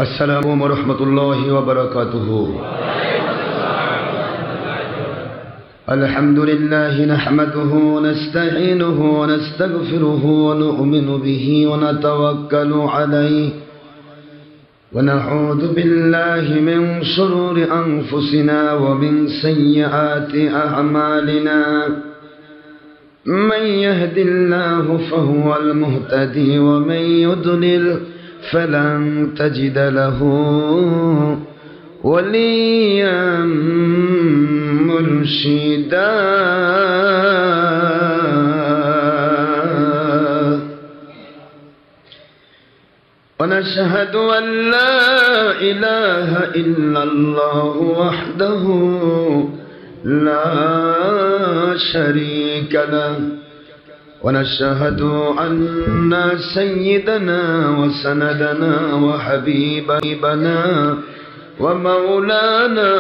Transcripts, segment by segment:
अस्सलामु वरहमतुल्लाहि वबरकातुहू। अल्हम्दुलिल्लाहि नहमदुहू नस्तईनुहु वनस्तगफिरुहु वनु'मिनु बिही वनतवक्कलु अलैहि वनऊज़ु बिल्लाहि मिन शुरूरि अंफुसिना व मिन सय्यिआति अअमालिना। मन यहदिल्लाहु फहुवल मुहतदी व मन युद्लिल फलन तजिद लहू वलिय्यन मुर्शिदा। वनशहदु अन ला इलाहा इल्लल्लाहु वहदहु ला शरीका लहु वनशहदु अन्ना सय्यिदना व सनदना व हबीबना व मौलाना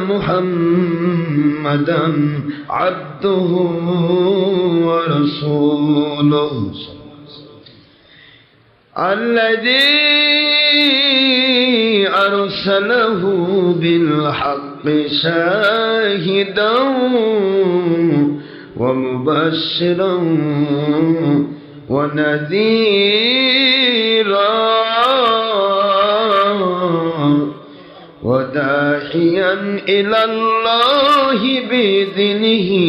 मुहम्मदन अब्दुहु व रसूलुहु अल्लज़ी अरसलहु बिलहक़्क़ि शाहिदन वमुबश्शिरन वनज़ीरा वदाहियन इलल्लाहि बिइज़्निही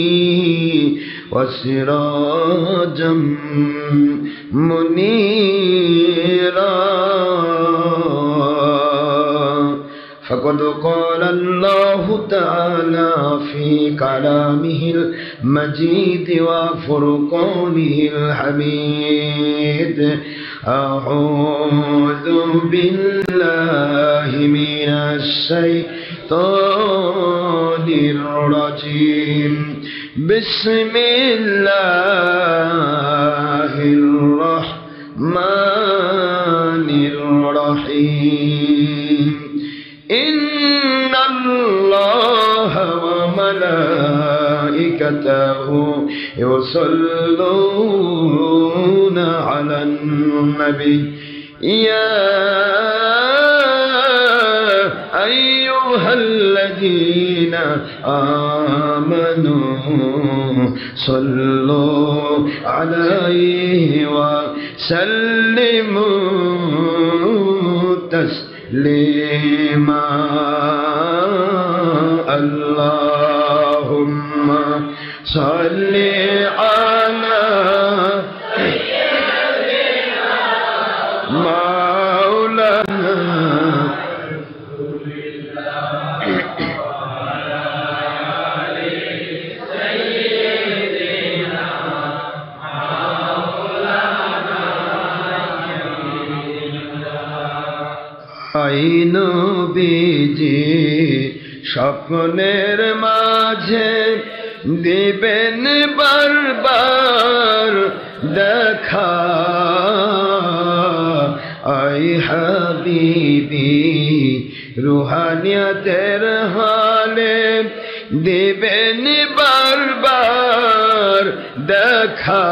वसिराजम मुनीरा। फ़क़द क़ाल अल्लाहु तआला फ़ी कलामिहिल मजीद व फ़ुरक़ानिहिल हमीद। अऊज़ु बिल्लाहि मिनश शैतानिर रजीम। बिस्मिल्लाहिर रहमानिर रहीम। इन्नल्लाह व मलाइकतहु युसल्लूना अलन नबी या अय्युहल्लज़ीना आमनू सल्लू अलैहि व सल्लिमू तस्लीमा। अल्लाहुम्मा सल्लि अला मौलाना নবীজি স্বপ্নের মাঝে দিবেন বারবার দেখা। আই হাবিবি রুহানিয়তের হালে দিবেন বারবার দেখা।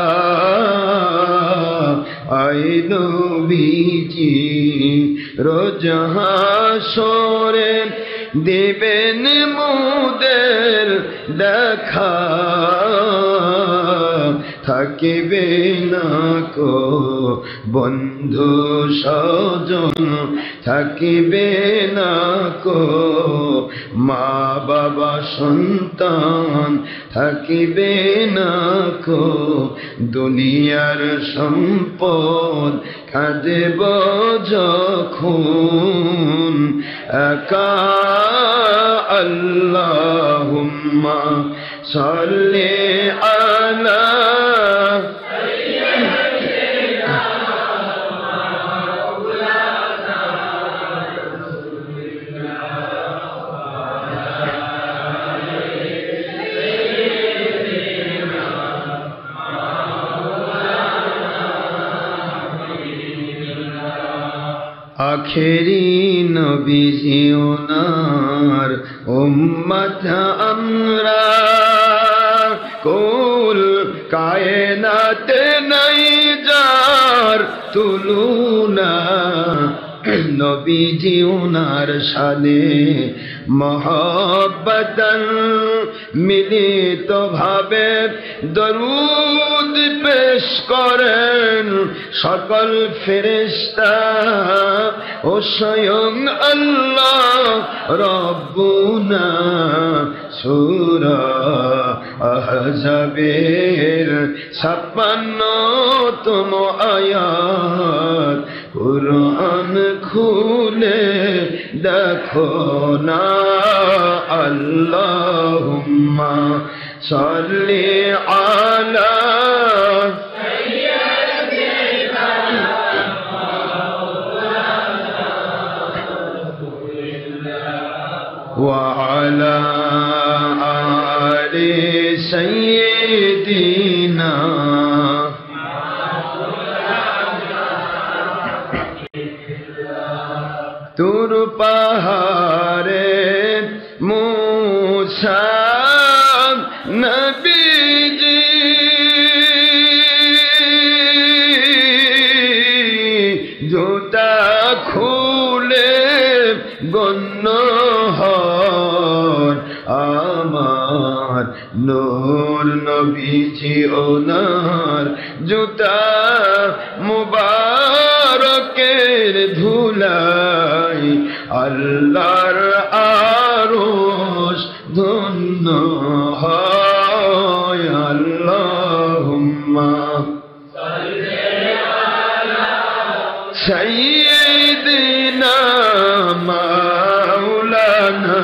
আই নবীজি রোজ হাসরে দিবেন মুদের দেখা। থাকিবে না কো বন্ধু স্বজন, থাকিবে না কো মা বাবা সন্তান, থাকিবে না কো দুনিয়ার সম্পদ। কাঁদেব যখন একা। আল্লাহুম্মা সাল্লি আলা আখেরি নবীজি ওনার উম্মত আমরা কুল কায়নাতে নাই যার তুলনা। নবীজি উনার শানে মহব্বতন মিলিত ভাবে দরুদ পেশ করেন সকল ফেরেশতা ও স্বয়ং আল্লাহ রব্বুনা। সূরা আহজাবের 56তম আয়াত কুরআন খুলে দেখো না। আল্লাহুম্মা সাল্লি আলা ওয়া আলা আলি সাইয়্যিদিনা। তুর পাহাড়ে মূসা নবীজি জুতা খুলে গণ্য হন আমার নূর নবীজি ওনার জুতা মুবারকের ধুলাই আল্লাহর আরশ ধন্য হয়। আল্লাহুম্মা সাইয়্যিদিনা মাওলানা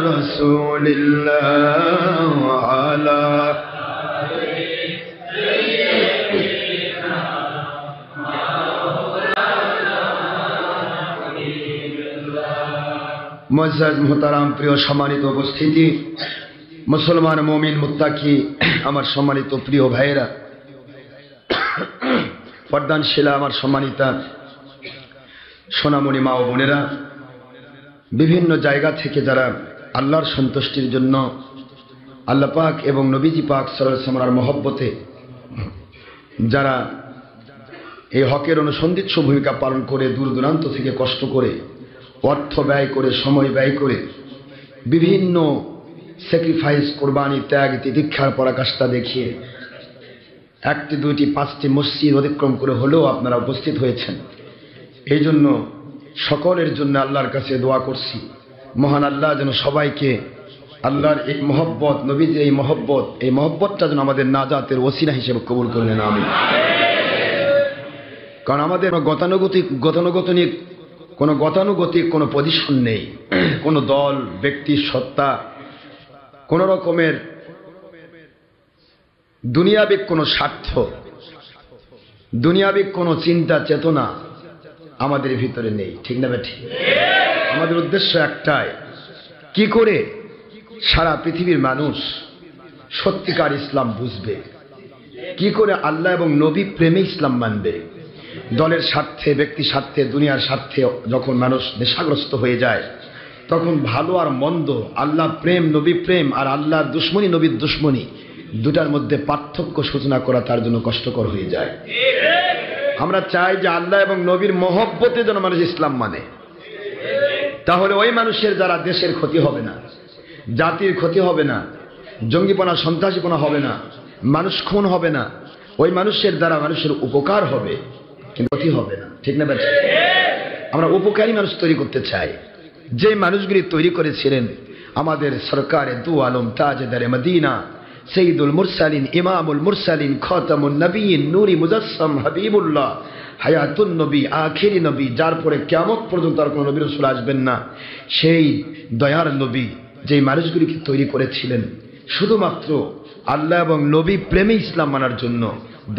রাসূলিল্লাহ ওয়া আলা মুআজ্জাজ মুহতারাম প্রিয় সম্মানিত উপস্থিতি, মুসলমান মুমিন মুত্তাকি আমার সম্মানিত প্রিয় ভাইয়েরা, পর্দানশীলা আমার সম্মানিতা সোনামণি মা ও বোনেরা, বিভিন্ন জায়গা থেকে যারা আল্লাহর সন্তুষ্টির জন্য আল্লাহ পাক এবং নবীজি পাক সাল্লাল্লাহু আলাইহি ওয়াসাল্লামের মহব্বতে যারা এই হকের অনুসন্ধিৎস ভূমিকা পালন করে দূর দূরান্ত থেকে কষ্ট করে অর্থ ব্যয় করে সময় ব্যয় করে বিভিন্ন স্যাক্রিফাইস কোরবানি ত্যাগ তিতিক্ষার পরাকাষ্ঠা দেখিয়ে একটি দুইটি পাঁচটি মসজিদ অতিক্রম করে হলেও আপনারা উপস্থিত হয়েছেন। এই জন্য সকলের জন্য আল্লাহর কাছে দোয়া করছি, মহান আল্লাহ যেন সবাইকে আল্লাহর এই মহব্বত, নবীজির এই মহব্বতটা যেন আমাদের নাজাতের ওসিলা হিসেবে কবুল করে নেন, আমিন। কারণ আমাদের গতানুগতিক কোনো পজিশন নেই, কোনো দল, ব্যক্তি, সত্তা, কোন রকমের দুনিয়াবিক কোনো স্বার্থ, দুনিয়াবিক কোনো চিন্তা চেতনা আমাদের ভিতরে নেই, ঠিক না বেঠি? আমাদের উদ্দেশ্য একটাই, কি করে সারা পৃথিবীর মানুষ সত্যিকার ইসলাম বুঝবে, কি করে আল্লাহ এবং নবী প্রেমে ইসলাম মানবে। দলের স্বার্থে, ব্যক্তি স্বার্থে, দুনিয়ার স্বার্থে যখন মানুষ নেশাগ্রস্ত হয়ে যায়, তখন ভালো আর মন্দ, আল্লাহ প্রেম, নবী প্রেম আর আল্লাহর দুশ্মনী, নবীর দুশ্মনী, দুটার মধ্যে পার্থক্য সূচনা করা তার জন্য কষ্টকর হয়ে যায়। আমরা চাই যে আল্লাহ এবং নবীর মহব্বতে যেন মানুষ ইসলাম মানে, তাহলে ওই মানুষের দ্বারা দেশের ক্ষতি হবে না, জাতির ক্ষতি হবে না, জঙ্গিপনা সন্ত্রাসীপনা হবে না, মানুষ খুন হবে না, ওই মানুষের দ্বারা মানুষের উপকার হবে, কিন্তু ক্ষতি হবে না, ঠিক না বেটা? আমরা উপকারী মানুষ তৈরি করতে চাই, যে মানুষগুলি তৈরি করেছিলেন আমাদের সরকারে দু আলম তাজদারে মদিনা সৈয়দুল মুরসালিন, ইমামুল মুরসালিন, খাতামুন নবীন, নূরি মুজাসসাম, হাবিবুল্লাহ, হায়াতুন নবী, আখিরি নবী, যার পরে কিয়ামত পর্যন্ত আর কোনো নবী রাসূল আসবেন না, সেই দয়ার নবী যেই মানুষগুলিকে তৈরি করেছিলেন শুধুমাত্র আল্লাহ এবং নবী প্রেমে ইসলাম মানার জন্য,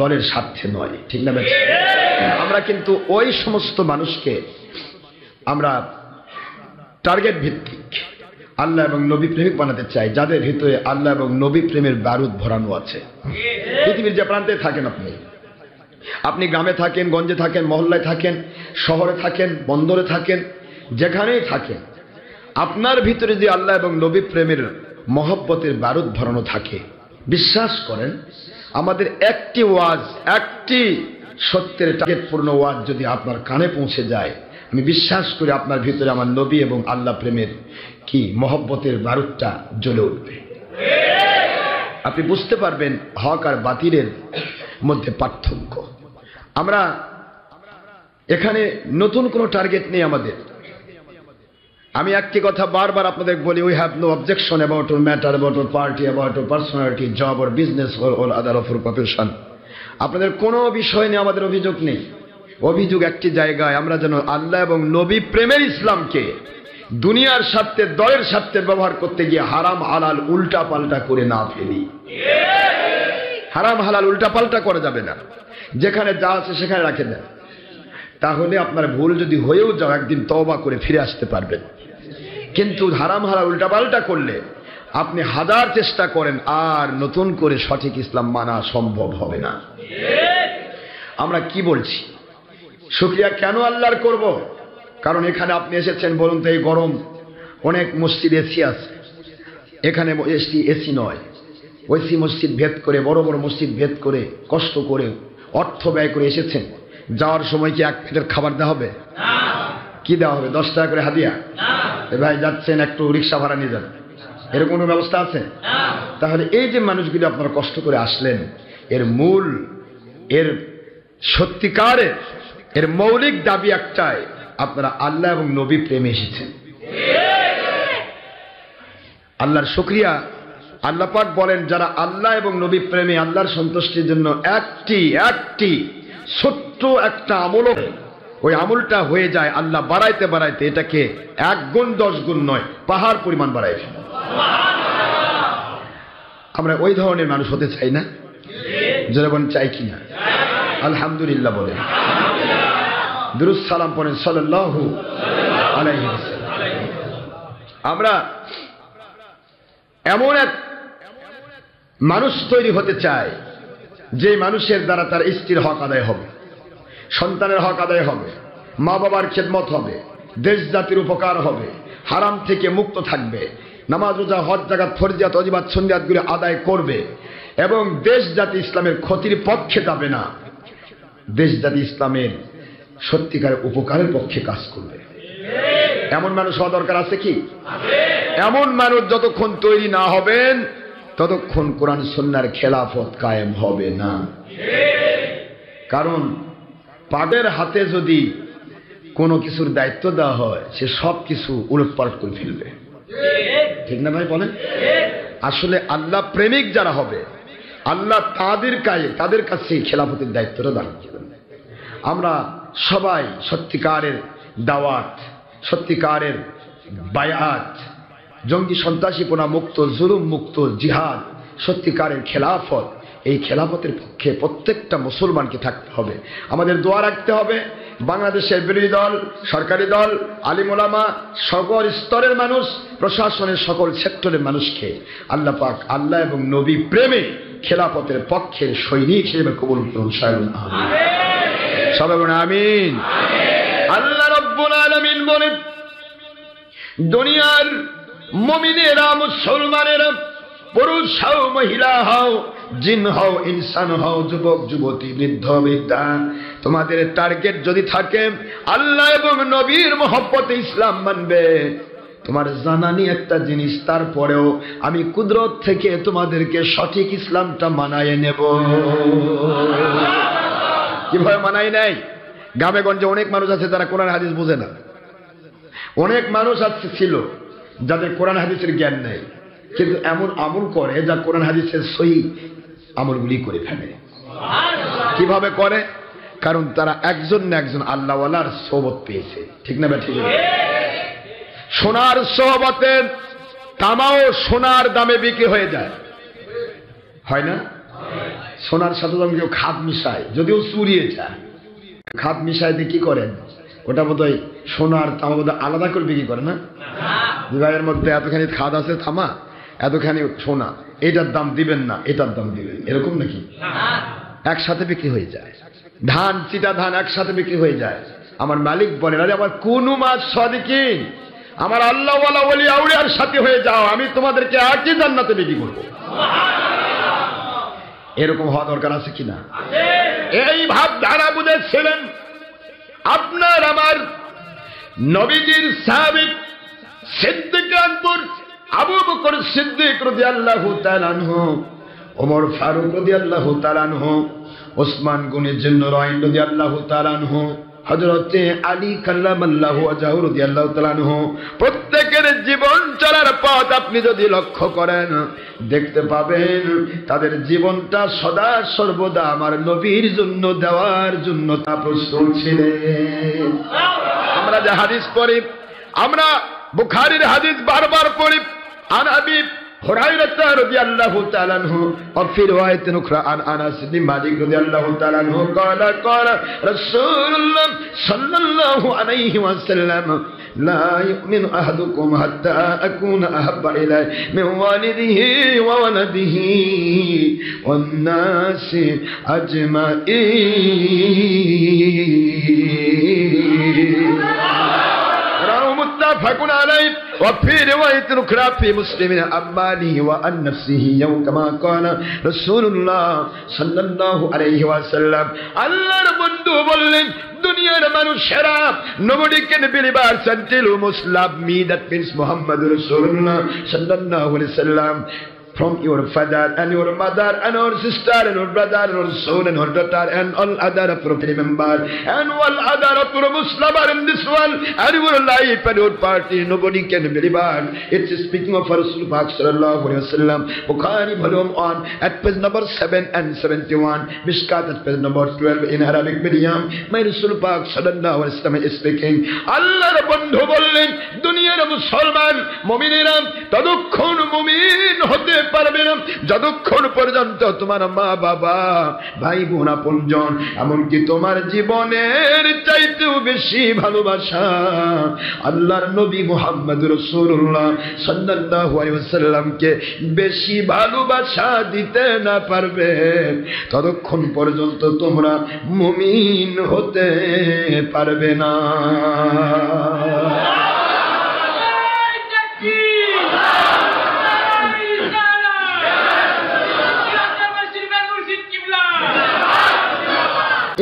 দলের স্বার্থে নয়, ঠিক না বেটা? আমরা কিন্তু ওই সমস্ত মানুষকে আমরা টার্গেট ভিত্তিক আল্লাহ এবং নবী প্রেমিক বানাতে চাই, যাদের ভিতরে আল্লাহ এবং নবী প্রেমের বারুদ ভরানো আছে। পৃথিবীর যে প্রান্তে থাকেন, আপনি গ্রামে থাকেন, গঞ্জে থাকেন, মহল্লায় থাকেন, শহরে থাকেন, বন্দরে থাকেন, যেখানেই থাকেন, আপনার ভিতরে যে আল্লাহ এবং নবী প্রেমের মহব্বতের বারুদ ভরানো থাকে, বিশ্বাস করেন আমাদের একটি ওয়াজ, একটি সত্যের টার্গেটপূর্ণ ওয়াজ যদি আপনার কানে পৌঁছে যায়, আমি বিশ্বাস করি আপনার ভিতরে আমার নবী এবং আল্লাহ প্রেমের কি মহব্বতের বারুদটা জ্বলে উঠবে। আপনি বুঝতে পারবেন হক আর বাতিলের মধ্যে পার্থক্য। আমরা এখানে নতুন কোনো টার্গেট নেই আমাদের। আমি একটি কথা বারবার আপনাদের বলি, we have no objection about your matter, about your party, about your personality, job or business or other of your profession. আপনাদের কোনো বিষয় নিয়ে আমাদের অভিযোগ নেই। অভিযোগ একটি জায়গায়, আমরা যেন আল্লাহ এবং নবী প্রেমের ইসলামকে দুনিয়ার স্বার্থে, দলের স্বার্থে ব্যবহার করতে গিয়ে হারাম হালাল উল্টা পাল্টা করে না ফেলি। হারাম হালাল উল্টা পাল্টা করা যাবে না, যেখানে যা আছে সেখানে রাখে দেন। তাহলে আপনার ভুল যদি হয়েও যাও, একদিন তওবা করে ফিরে আসতে পারবেন। কিন্তু হারাম হালাল উল্টা পাল্টা করলে আপনি হাজার চেষ্টা করেন, আর নতুন করে সঠিক ইসলাম মানা সম্ভব হবে না। আমরা কি বলছি? শুকরিয়া কেন আল্লাহর করব? কারণ এখানে আপনি এসেছেন, বলুন তো, এই গরম, অনেক মসজিদ এসি আছে, এখানে এসি নয়, ওইসি মসজিদ ভেদ করে, বড় বড় মসজিদ ভেদ করে, কষ্ট করে, অর্থ ব্যয় করে এসেছেন। যাওয়ার সময় কি এক প্লেটের খাবার দেওয়া হবে? কি দেওয়া হবে? 10 টাকা করে হাদিয়া? ভাই যাচ্ছেন, একটু রিক্সা ভাড়া নিয়ে যান, এরকম কোনো ব্যবস্থা আছে? তাহলে এই যে মানুষগুলি আপনারা কষ্ট করে আসলেন, এর মূল, এর সত্যিকারের, এর মৌলিক দাবি একটাই, আপনারা আল্লাহ এবং নবী প্রেমে এসেছেন। আল্লাহর শুকরিয়া। আল্লাহ পাক বলেন, যারা আল্লাহ এবং নবী প্রেমে, আল্লাহর সন্তুষ্টির জন্য একটি ছোট্ট একটা আমল, ওই আমলটা হয়ে যায়, আল্লাহ বাড়াইতে বাড়াইতে এটাকে 1 গুণ 10 গুণ নয়, পাহাড় পরিমাণ বাড়াই ফেলে। আমরা ওই ধরনের মানুষ হতে চাই না? যেমন চাই কিনা? আলহামদুলিল্লাহ বলেন, দুরূদ সালাম পড়েন সাল্লাল্লাহু আলাইহি ওয়াসাল্লাম। আমরা এমন এক মানুষ তৈরি হতে চাই, যে মানুষের দ্বারা তার স্ত্রীর হক আদায় হবে, সন্তানের হক আদায় হবে, মা বাবার খেদমত হবে, দেশ জাতির উপকার হবে, হারাম থেকে মুক্ত থাকবে, নামাজ রোজা হজ জাকাত ফরজিয়াত ওয়াজিবাত সুন্নাতগুলো আদায় করবে, এবং দেশ জাতি ইসলামের ক্ষতির পক্ষে যাবে না, দেশ জাতি ইসলামের সত্যিকারের উপকারের পক্ষে কাজ করবে। এমন মানুষ হওয়া দরকার আছে কি? এমন মানুষ যতক্ষণ তৈরি না হবেন, ততক্ষণ কোরআন সুন্নাহর খেলাফত কায়েম হবে না। কারণ পাগের হাতে যদি কোনো কিছুর দায়িত্ব দেওয়া হয়, সে সব কিছু উলটপালট করে ফেলবে। ঠিক না ভাই বলেন? আসলে আল্লাহ প্রেমিক যারা হবে, আল্লাহ তাদের কাছে খেলাফতের দায়িত্বটা দান করবেন। আমরা সবাই সত্যিকারের দাওয়াত, সত্যিকারের বায়াত, জঙ্গি সন্ত্রাসীপনা মুক্ত, জুলুম মুক্ত জিহাদ, সত্যিকারের খেলাফত, এই খেলাফতের পক্ষে প্রত্যেকটা মুসলমানকে থাকতে হবে। আমাদের দোয়া রাখতে হবে বাংলাদেশের বিরোধী দল, সরকারি দল, আলিম ওলামা, সকল স্তরের মানুষ, প্রশাসনের সকল সেক্টরের মানুষকে আল্লাহ পাক আল্লাহ এবং নবী প্রেমে খেলাফতের পক্ষের সৈনিক হিসেবে কবুল করুন। সবাই বলুন আমিন। আল্লাহ রাব্বুল আলামিন বলেন, দুনিয়ার মুমিনেরা, মুসলমানেরা, পুরুষ হও মহিলা হও, জিন হও ইনসান হও, যুবক যুবতী, বৃদ্ধ বৃদ্ধা, তোমাদের টার্গেট যদি থাকে আল্লাহ এবং নবীর মহব্বতে ইসলাম মানবে, তোমার জানানি একটা জিনিস, তারপরেও আমি কুদরত থেকে তোমাদেরকে সঠিক ইসলামটা মানায় নেব। কিভাবে মানায় নেয়? গ্রামে গঞ্জে অনেক মানুষ আছে যারা কোরআন হাদিস বোঝে না। অনেক মানুষ আছে ছিল যাদের কোরআন হাদিসের জ্ঞান নেই, কিন্তু এমন আমল করে যা কোরআন হাদিসের সহি আমলগুলি করে ফেলে। কিভাবে করে? কারণ তারা একজন না একজন আল্লাহওয়ালার সোহবত পেয়েছে। ঠিক না ঠিক? সোনার সোহবতের তামাও সোনার দামে বিক্রি হয়ে যায়, হয় না? সোনার সাথে যখন কেউ খাদ মিশায়, যদিও চুরিয়ে যায়, খাদ মিশায় দিয়ে কি করেন? ওটা বোধহয় সোনার তামা বোধহয় আলাদা করে বিক্রি করে না? বিভাগের মধ্যে এতখানি খাদ আছে তামা, এতখানি সোনা, এটার দাম দিবেন না, এটার দাম দিবেন, এরকম নাকি? একসাথে বিক্রি হয়ে যায়। ধান, চিটা ধান একসাথে বিক্রি হয়ে যায়। আমার মালিক বলেন, আরে আমার কোন মাস সাদিকিন, আমার আল্লাহওয়ালা ওলি আউলিয়ার সাথে হয়ে যাও, আমি তোমাদেরকে একই জান্নাতে বিক্রি করবো। এরকম হওয়া দরকার আছে কিনা? এই ভাবধারা বুঝেছিলেন আপনার আমার নবীজির সাহাবী সিদ্দিক আকবর আবু বকর সিদ্দিক রাদিয়াল্লাহু তাআলা আনহু, ওমর ফারুক রাদিয়াল্লাহু তাআলা আনহু, ওসমান গনি জিন্নুরাইন রাদিয়াল্লাহু তাআলা আনহু, হযরতে আলী কাল্লামাল্লাহু ওয়াজহু রাদিয়াল্লাহু তাআলা আনহু, প্রত্যেকের জীবন চলার পথ আপনি যদি লক্ষ্য করেন দেখতে পাবেন তাদের জীবনটা সদা সর্বদা আমার নবীর জন্য দেওয়ার জন্য তা প্রস্তুত ছিলেন। আমরা যে হাদিস পড়ি, আমরা বুখারীর হাদিস বারবার পড়ি, আন আবি হুরায়রা রাদিয়াল্লাহু তাআলা আনহু ওয়া ফি রিওয়ায়াতিন উখরা আন আনাস বিন মালিক রাদিয়াল্লাহু তাআলা আনহু قال قال رسول الله صلى الله عليه وسلم لا يؤمن احدكم حتى اكون احب اليه من والده وولده والناس اجمعين متفق عليه وفي رواية أخرى في مسلم عن ماله وعن نفسه يوم كما قال رسول الله صلى الله عليه وسلم আল্লাহর বন্ধু বললেন দুনিয়ার মানুষেরা nobody can believe us until you must love me, that means Muhammad Rasulullah sallallahu alaihi wasallam, from your father and your mother and your sister and your brother and your son and your daughter and all other appropriate member and all other appropriate Muslim in this world and your life and your party, nobody can believe it. It's speaking of Rasul Pak sallallahu alaihi wasallam, Bukhari volume 1 at page number 7 and 71, Mishkat at page number 12 in Arabic medium. My Rasul Pak sallallahu alaihi wasallam is speaking. Allahর বন্ধু বললেন দুনিয়ার মুসলমান মুমিনেরা ততক্ষণ মুমিন হতে পারবে না যতক্ষণ পর্যন্ত তোমার মা বাবা ভাই বোন আপনজন এমনকি তোমার জীবনের চাইতেও বেশি ভালোবাসা আল্লাহর নবী মুহাম্মদ রাসূলুল্লাহ সাল্লাল্লাহু আলাইহি ওয়াসাল্লামকে বেশি ভালোবাসা দিতে না পারবে ততক্ষণ পর্যন্ত তোমরা মুমিন হতে পারবে না।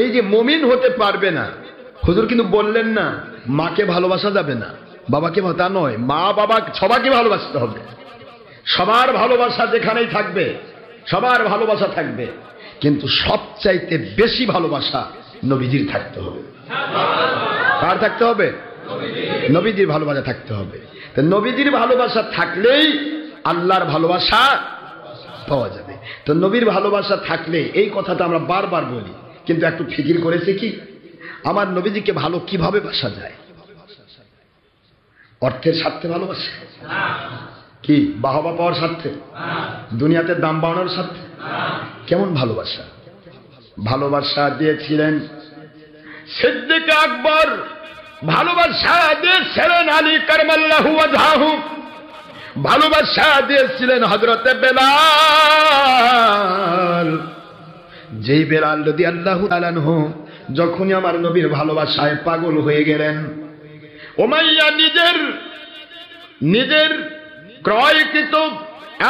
এই যে মুমিন হতে পারবে না, হুজুর কিন্তু বললেন না মাকে ভালোবাসা যাবে না, বাবাকে, তা নয়, মা বাবা সবাইকে ভালোবাসতে হবে, সবার ভালোবাসা যেখানেই থাকবে সবার ভালোবাসা থাকবে, কিন্তু সবচাইতে বেশি ভালোবাসা নবীজির থাকতে হবে। কার থাকতে হবে? নবীজির ভালোবাসা থাকতে হবে। তো নবীজির ভালোবাসা থাকলেই আল্লাহর ভালোবাসা পাওয়া যাবে। তো নবীর ভালোবাসা থাকলে, এই কথাটা আমরা বারবার বলি, কিন্তু একটু ফিকির করেছে কি আমার নবীজিকে ভালো কিভাবে বাসা যায়? অর্থের স্বার্থে ভালোবাসে কি? বাহবা পাওয়ার স্বার্থে? দুনিয়াতে দাম বাড়ানোর স্বার্থে? কেমন ভালোবাসা? ভালোবাসা দিয়েছিলেন সিদ্দিক আকবর, ভালোবাসা দিয়েছিলেন আলী কারমাল্লাহু ওয়াজহাহু, ভালোবাসা দিয়েছিলেন হযরতে বেলাল। যেই বেলাল রাদিয়াল্লাহু তাআলা আনহু যখনই আমার নবীর ভালোবাসায় পাগল হয়ে গেলেন, উমাইয়া নিজের ক্রয়কৃত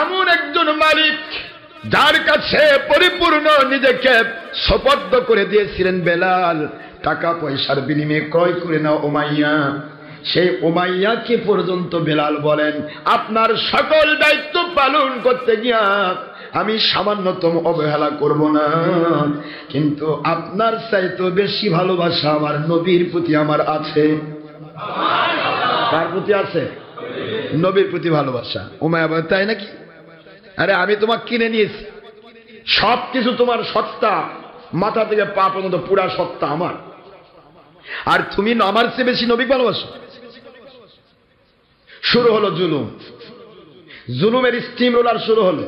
এমন একজন মালিক যার কাছে পরিপূর্ণ নিজেকে সুপর্দ করে দিয়েছিলেন বেলাল, টাকা পয়সার বিনিময়ে ক্রয় করে নাও উমাইয়া, সেই উমাইয়াকে পর্যন্ত বেলাল বলেন আপনার সকল দায়িত্ব পালন করতে গিয়া আমি সামান্যতম অবহেলা করব না, কিন্তু আপনার চাইতে বেশি ভালোবাসা আমার নবীর প্রতি আমার আছে। কার প্রতি আছে? নবীর প্রতি ভালোবাসা। উমাইয়া বলে তাই নাকি? আরে আমি তোমাকে কিনে নিয়েছি, সবকিছু তোমার সত্তা, মাথা থেকে পা পর্যন্ত পুরা সত্তা আমার, আর তুমি আমার চেয়ে বেশি নবী ভালোবাসো। শুরু হলো জুলুম, জুলুমের স্টিম রোলার শুরু হলো।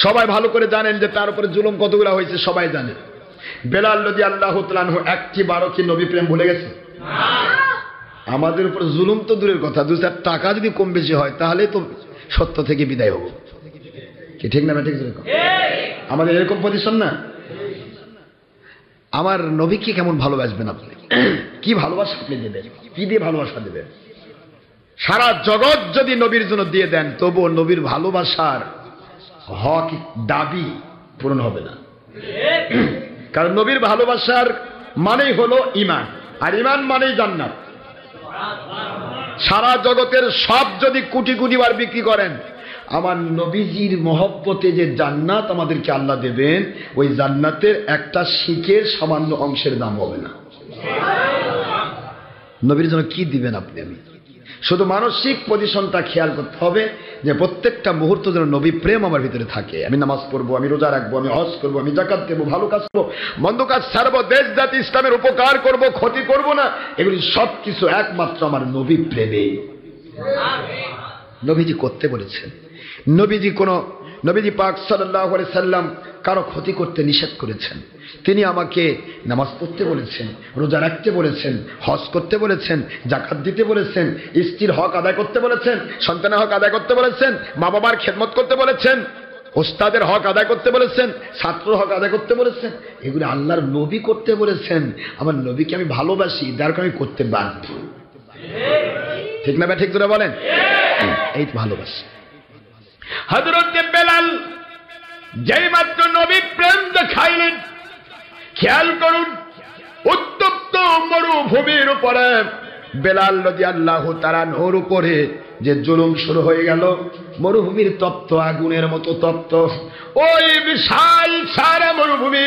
সবাই ভালো করে জানেন যে তার উপরে জুলুম কতগুলো হয়েছে, সবাই জানে। বেলাল রাদিয়াল্লাহু তাআলা আনহু একটি বারো কি নবী প্রেম ভুলে গেছে? আমাদের উপর জুলুম তো দূরের কথা, 2-4 টাকা যদি কম বেশি হয় তাহলে তো সত্য থেকে বিদায় হবো, কি ঠিক না? ঠিক আমাদের এরকম পজিশন না। আমার নবীকে কেমন ভালোবাসবেন আপনি? কি ভালোবাসা আপনি দেবেন? কি দিয়ে ভালোবাসা দেবেন? সারা জগৎ যদি নবীর জন্য দিয়ে দেন তবুও নবীর ভালোবাসার হক দাবি পূরণ হবে না। কারণ নবীর ভালোবাসার মানেই হলো ঈমান, আর ঈমান মানেই জান্নাত। সারা জগতের সব যদি কোটি কোটি বার বিক্রি করেন, আমার নবীজির মহব্বতে যে জান্নাত আমাদেরকে আল্লাহ দেবেন, ওই জান্নাতের একটা শিকের সামান্য অংশের দাম হবে না। নবীর জন্য কি দিবেন আপনি আমি? শুধু মানসিক পজিশনটা খেয়াল করতে হবে যে প্রত্যেকটা মুহূর্ত যেন নবী প্রেম আমার ভিতরে থাকে। আমি নামাজ পড়বো, আমি রোজা রাখবো, আমি হজ করবো, আমি জাকাত দেবো, ভালো কাজ করবো, মন্দ কাজ ছাড়বো, দেশ জাতি ইসলামের উপকার করব, ক্ষতি করব না। এগুলি সব কিছু একমাত্র আমার নবী প্রেমে। নবীজি করতে বলেছেন। নবীজি পাক সাল্লাল্লাহু আলাইহি সাল্লাম কারো ক্ষতি করতে নিষেধ করেছেন। তিনি আমাকে নামাজ পড়তে বলেছেন, রোজা রাখতে বলেছেন, হজ করতে বলেছেন, জাকাত দিতে বলেছেন, স্ত্রীর হক আদায় করতে বলেছেন, সন্তানের হক আদায় করতে বলেছেন, মা বাবার খেদমত করতে বলেছেন, ওস্তাদের হক আদায় করতে বলেছেন, ছাত্রের হক আদায় করতে বলেছেন। এগুলি আল্লাহর নবী করতে বলেছেন। আমার নবীকে আমি ভালোবাসি, যার কারণে আমি করতে বাধ্য। ঠিক না ঠিক তোরা বলেন? এই ভালোবাসি। হযরত বেলাল যেই মাত্র নবী প্রেম দেখাইলেন, খেয়াল করুন, উত্তপ্ত মরুভূমির উপরে বেলাল রাদিয়াল্লাহু তাআলা নূর উপরে যে জুলুম শুরু হয়ে গেল, মরুভূমির তপ্ত আগুনের মতো তপ্ত ওই বিশাল সারা মরুভূমি,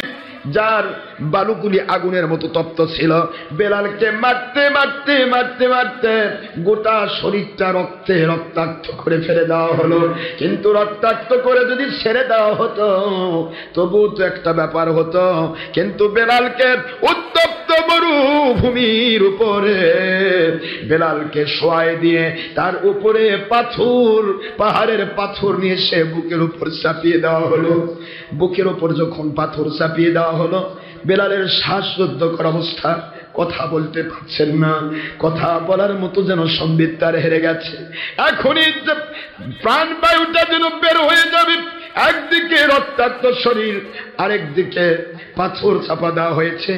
যার বালুগুলি আগুনের মতো তপ্ত ছিল, বেলালকে মারতে মারতে মারতে মারতে গোটা শরীরটা রক্তে রক্তাক্ত করে ফেলে দেওয়া হলো। কিন্তু রক্তাক্ত করে যদি ছেড়ে দেওয়া হতো তবু তো একটা ব্যাপার হতো। কিন্তু বেলালকে উত্তপ্ত মরুভূমির উপরে বেলালকে শোয়ায় দিয়ে তার উপরে পাথর, পাহাড়ের পাথর নিয়ে সে বুকের উপর চাপিয়ে দেওয়া হলো। বুকের উপর যখন পাথর চাপিয়ে দেওয়া হলো, বেলালের শ্বাসরুদ্ধকর অবস্থা, কথা বলতে পারছেন না, কথা বলার মতো যেন সম্বিত তার হেরে গেছে। এখনই প্রাণবায়ুটা যেন বের হয়ে যাবে। একদিকে রক্তাক্ত শরীর, আরেকদিকে পাথর চাপা দেওয়া হয়েছে,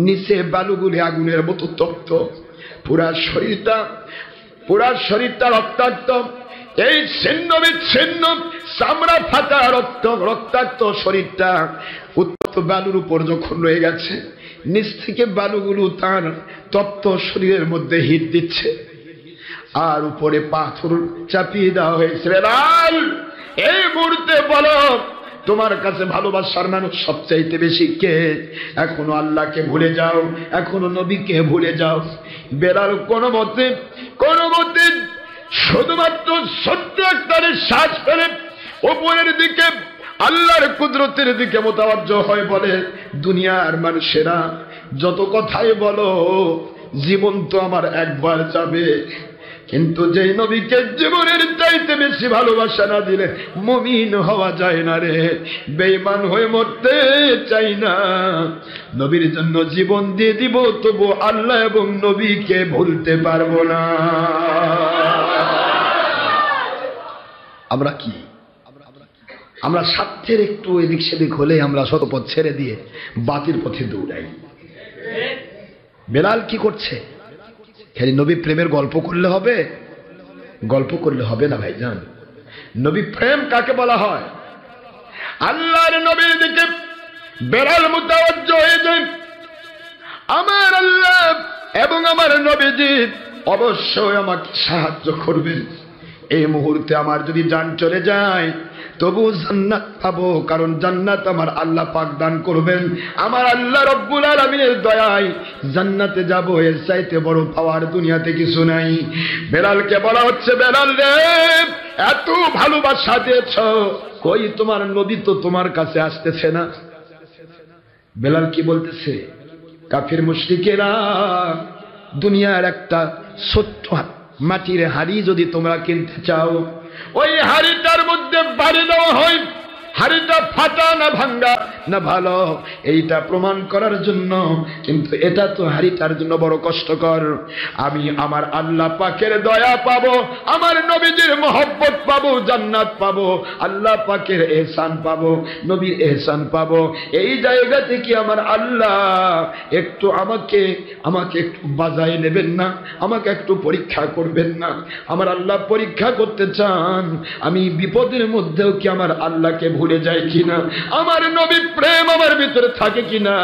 নিচে বালুগুলি আগুনের মতো তপ্ত, পুরা শরীরটা রক্তাক্ত। এই ছিন্ন বিচ্ছিন্ন চামড়া ফাটা রক্তাক্ত শরীরটা উত্তপ্ত বালুর উপর যখন রয়ে গেছে, নিচ থেকে বালুগুলো তার তপ্ত শরীরের মধ্যে হিট দিচ্ছে, আর উপরে পাথর চাপিয়ে দেওয়া হয়েছে। বেলাল, এই মুহূর্তে বলো, তোমার কাছে ভালোবাসার মানুষ সবচাইতে বেশি কে? এখনো আল্লাহকে ভুলে যাও, এখনো নবীকে ভুলে যাও। বেলাল কোনো মতে শুধুমাত্র ছোট্ট একটা শ্বাস ফেলে উপরের দিকে আল্লাহর কুদরতের দিকে মোতাবজ্জ হয়, বলে, দুনিয়ার মানুষেরা যত কথাই বলো, জীবন তো আমার একবার যাবে, কিন্তু যেই নবীকে জীবনের চাইতে বেশি ভালোবাসা না দিলে মুমিন হওয়া যায় না রে। বেঈমান হয়ে মরতে চাই না, নবীর জন্য জীবন দিয়ে দিব, তবু আল্লাহ এবং নবীকে ভুলতে পারবো না। আমরা কি? আমরা স্বার্থের একটু এদিক সেদিক হলে আমরা শতপথ ছেড়ে দিয়ে বাতির পথে দৌড়াই। বেলাল কি করছে? খালি নবী প্রেমের গল্প করলে হবে? গল্প করলে হবে না ভাইজান। নবী প্রেম কাকে বলা হয়? আল্লাহর নবীর দিকে বেলাল মুতাওয়াজ্জহ হয়ে যায়। আমার আল্লাহ এবং আমার নবীজি অবশ্যই আমাকে সাহায্য করবেন। এই মুহূর্তে আমার যদি জান চলে যায় তবু জান্নাত পাবো, কারণ জান্নাত আমার আল্লাহ পাক দান করবেন। আমার আল্লাহ রব্বুল আলামিনের দয়ায় জান্নাতে যাব, এর চাইতে বড় পাওয়ার দুনিয়াতে কিছু নাই। বেলালকে বলা হচ্ছে, বেলাল রে, এত ভালোবাসা দিয়েছ, কই তোমার নবী তো তোমার কাছে আসতেছে না। বেলাল কি বলতেছে? কাফির মুশরিকেরা, দুনিয়ার একটা ছোট্ট মাটির হাড়ি যদি তোমরা কিনতে চাও, ওই হাড়িটার মধ্যে বাড়ি দেওয়া হয়, হাড়িটা ফাটা না ভাঙ্গা না ভালো, এইটা প্রমাণ করার জন্য। কিন্তু এটা তো হাড়িটার জন্য বড় কষ্টকর। আমি আমার আল্লাহ পাকের দয়া পাবো, আমার নবীজির মহব্বত পাবো, জান্নাত পাবো, আল্লাহ পাকের এহসান পাবো, নবীর এহসান পাবো। এই জায়গা থেকে আমার আল্লাহ একটু আমাকে একটু বাজায় নেবেন না? আমাকে একটু পরীক্ষা করবেন না? আমার আল্লাহ পরীক্ষা করতে চান আমি বিপদের মধ্যেও কি আমার আল্লাহকে ভুল ভুলে যায় কিনা, আমার নবী প্রেম আমার ভিতরে থাকে কিনা।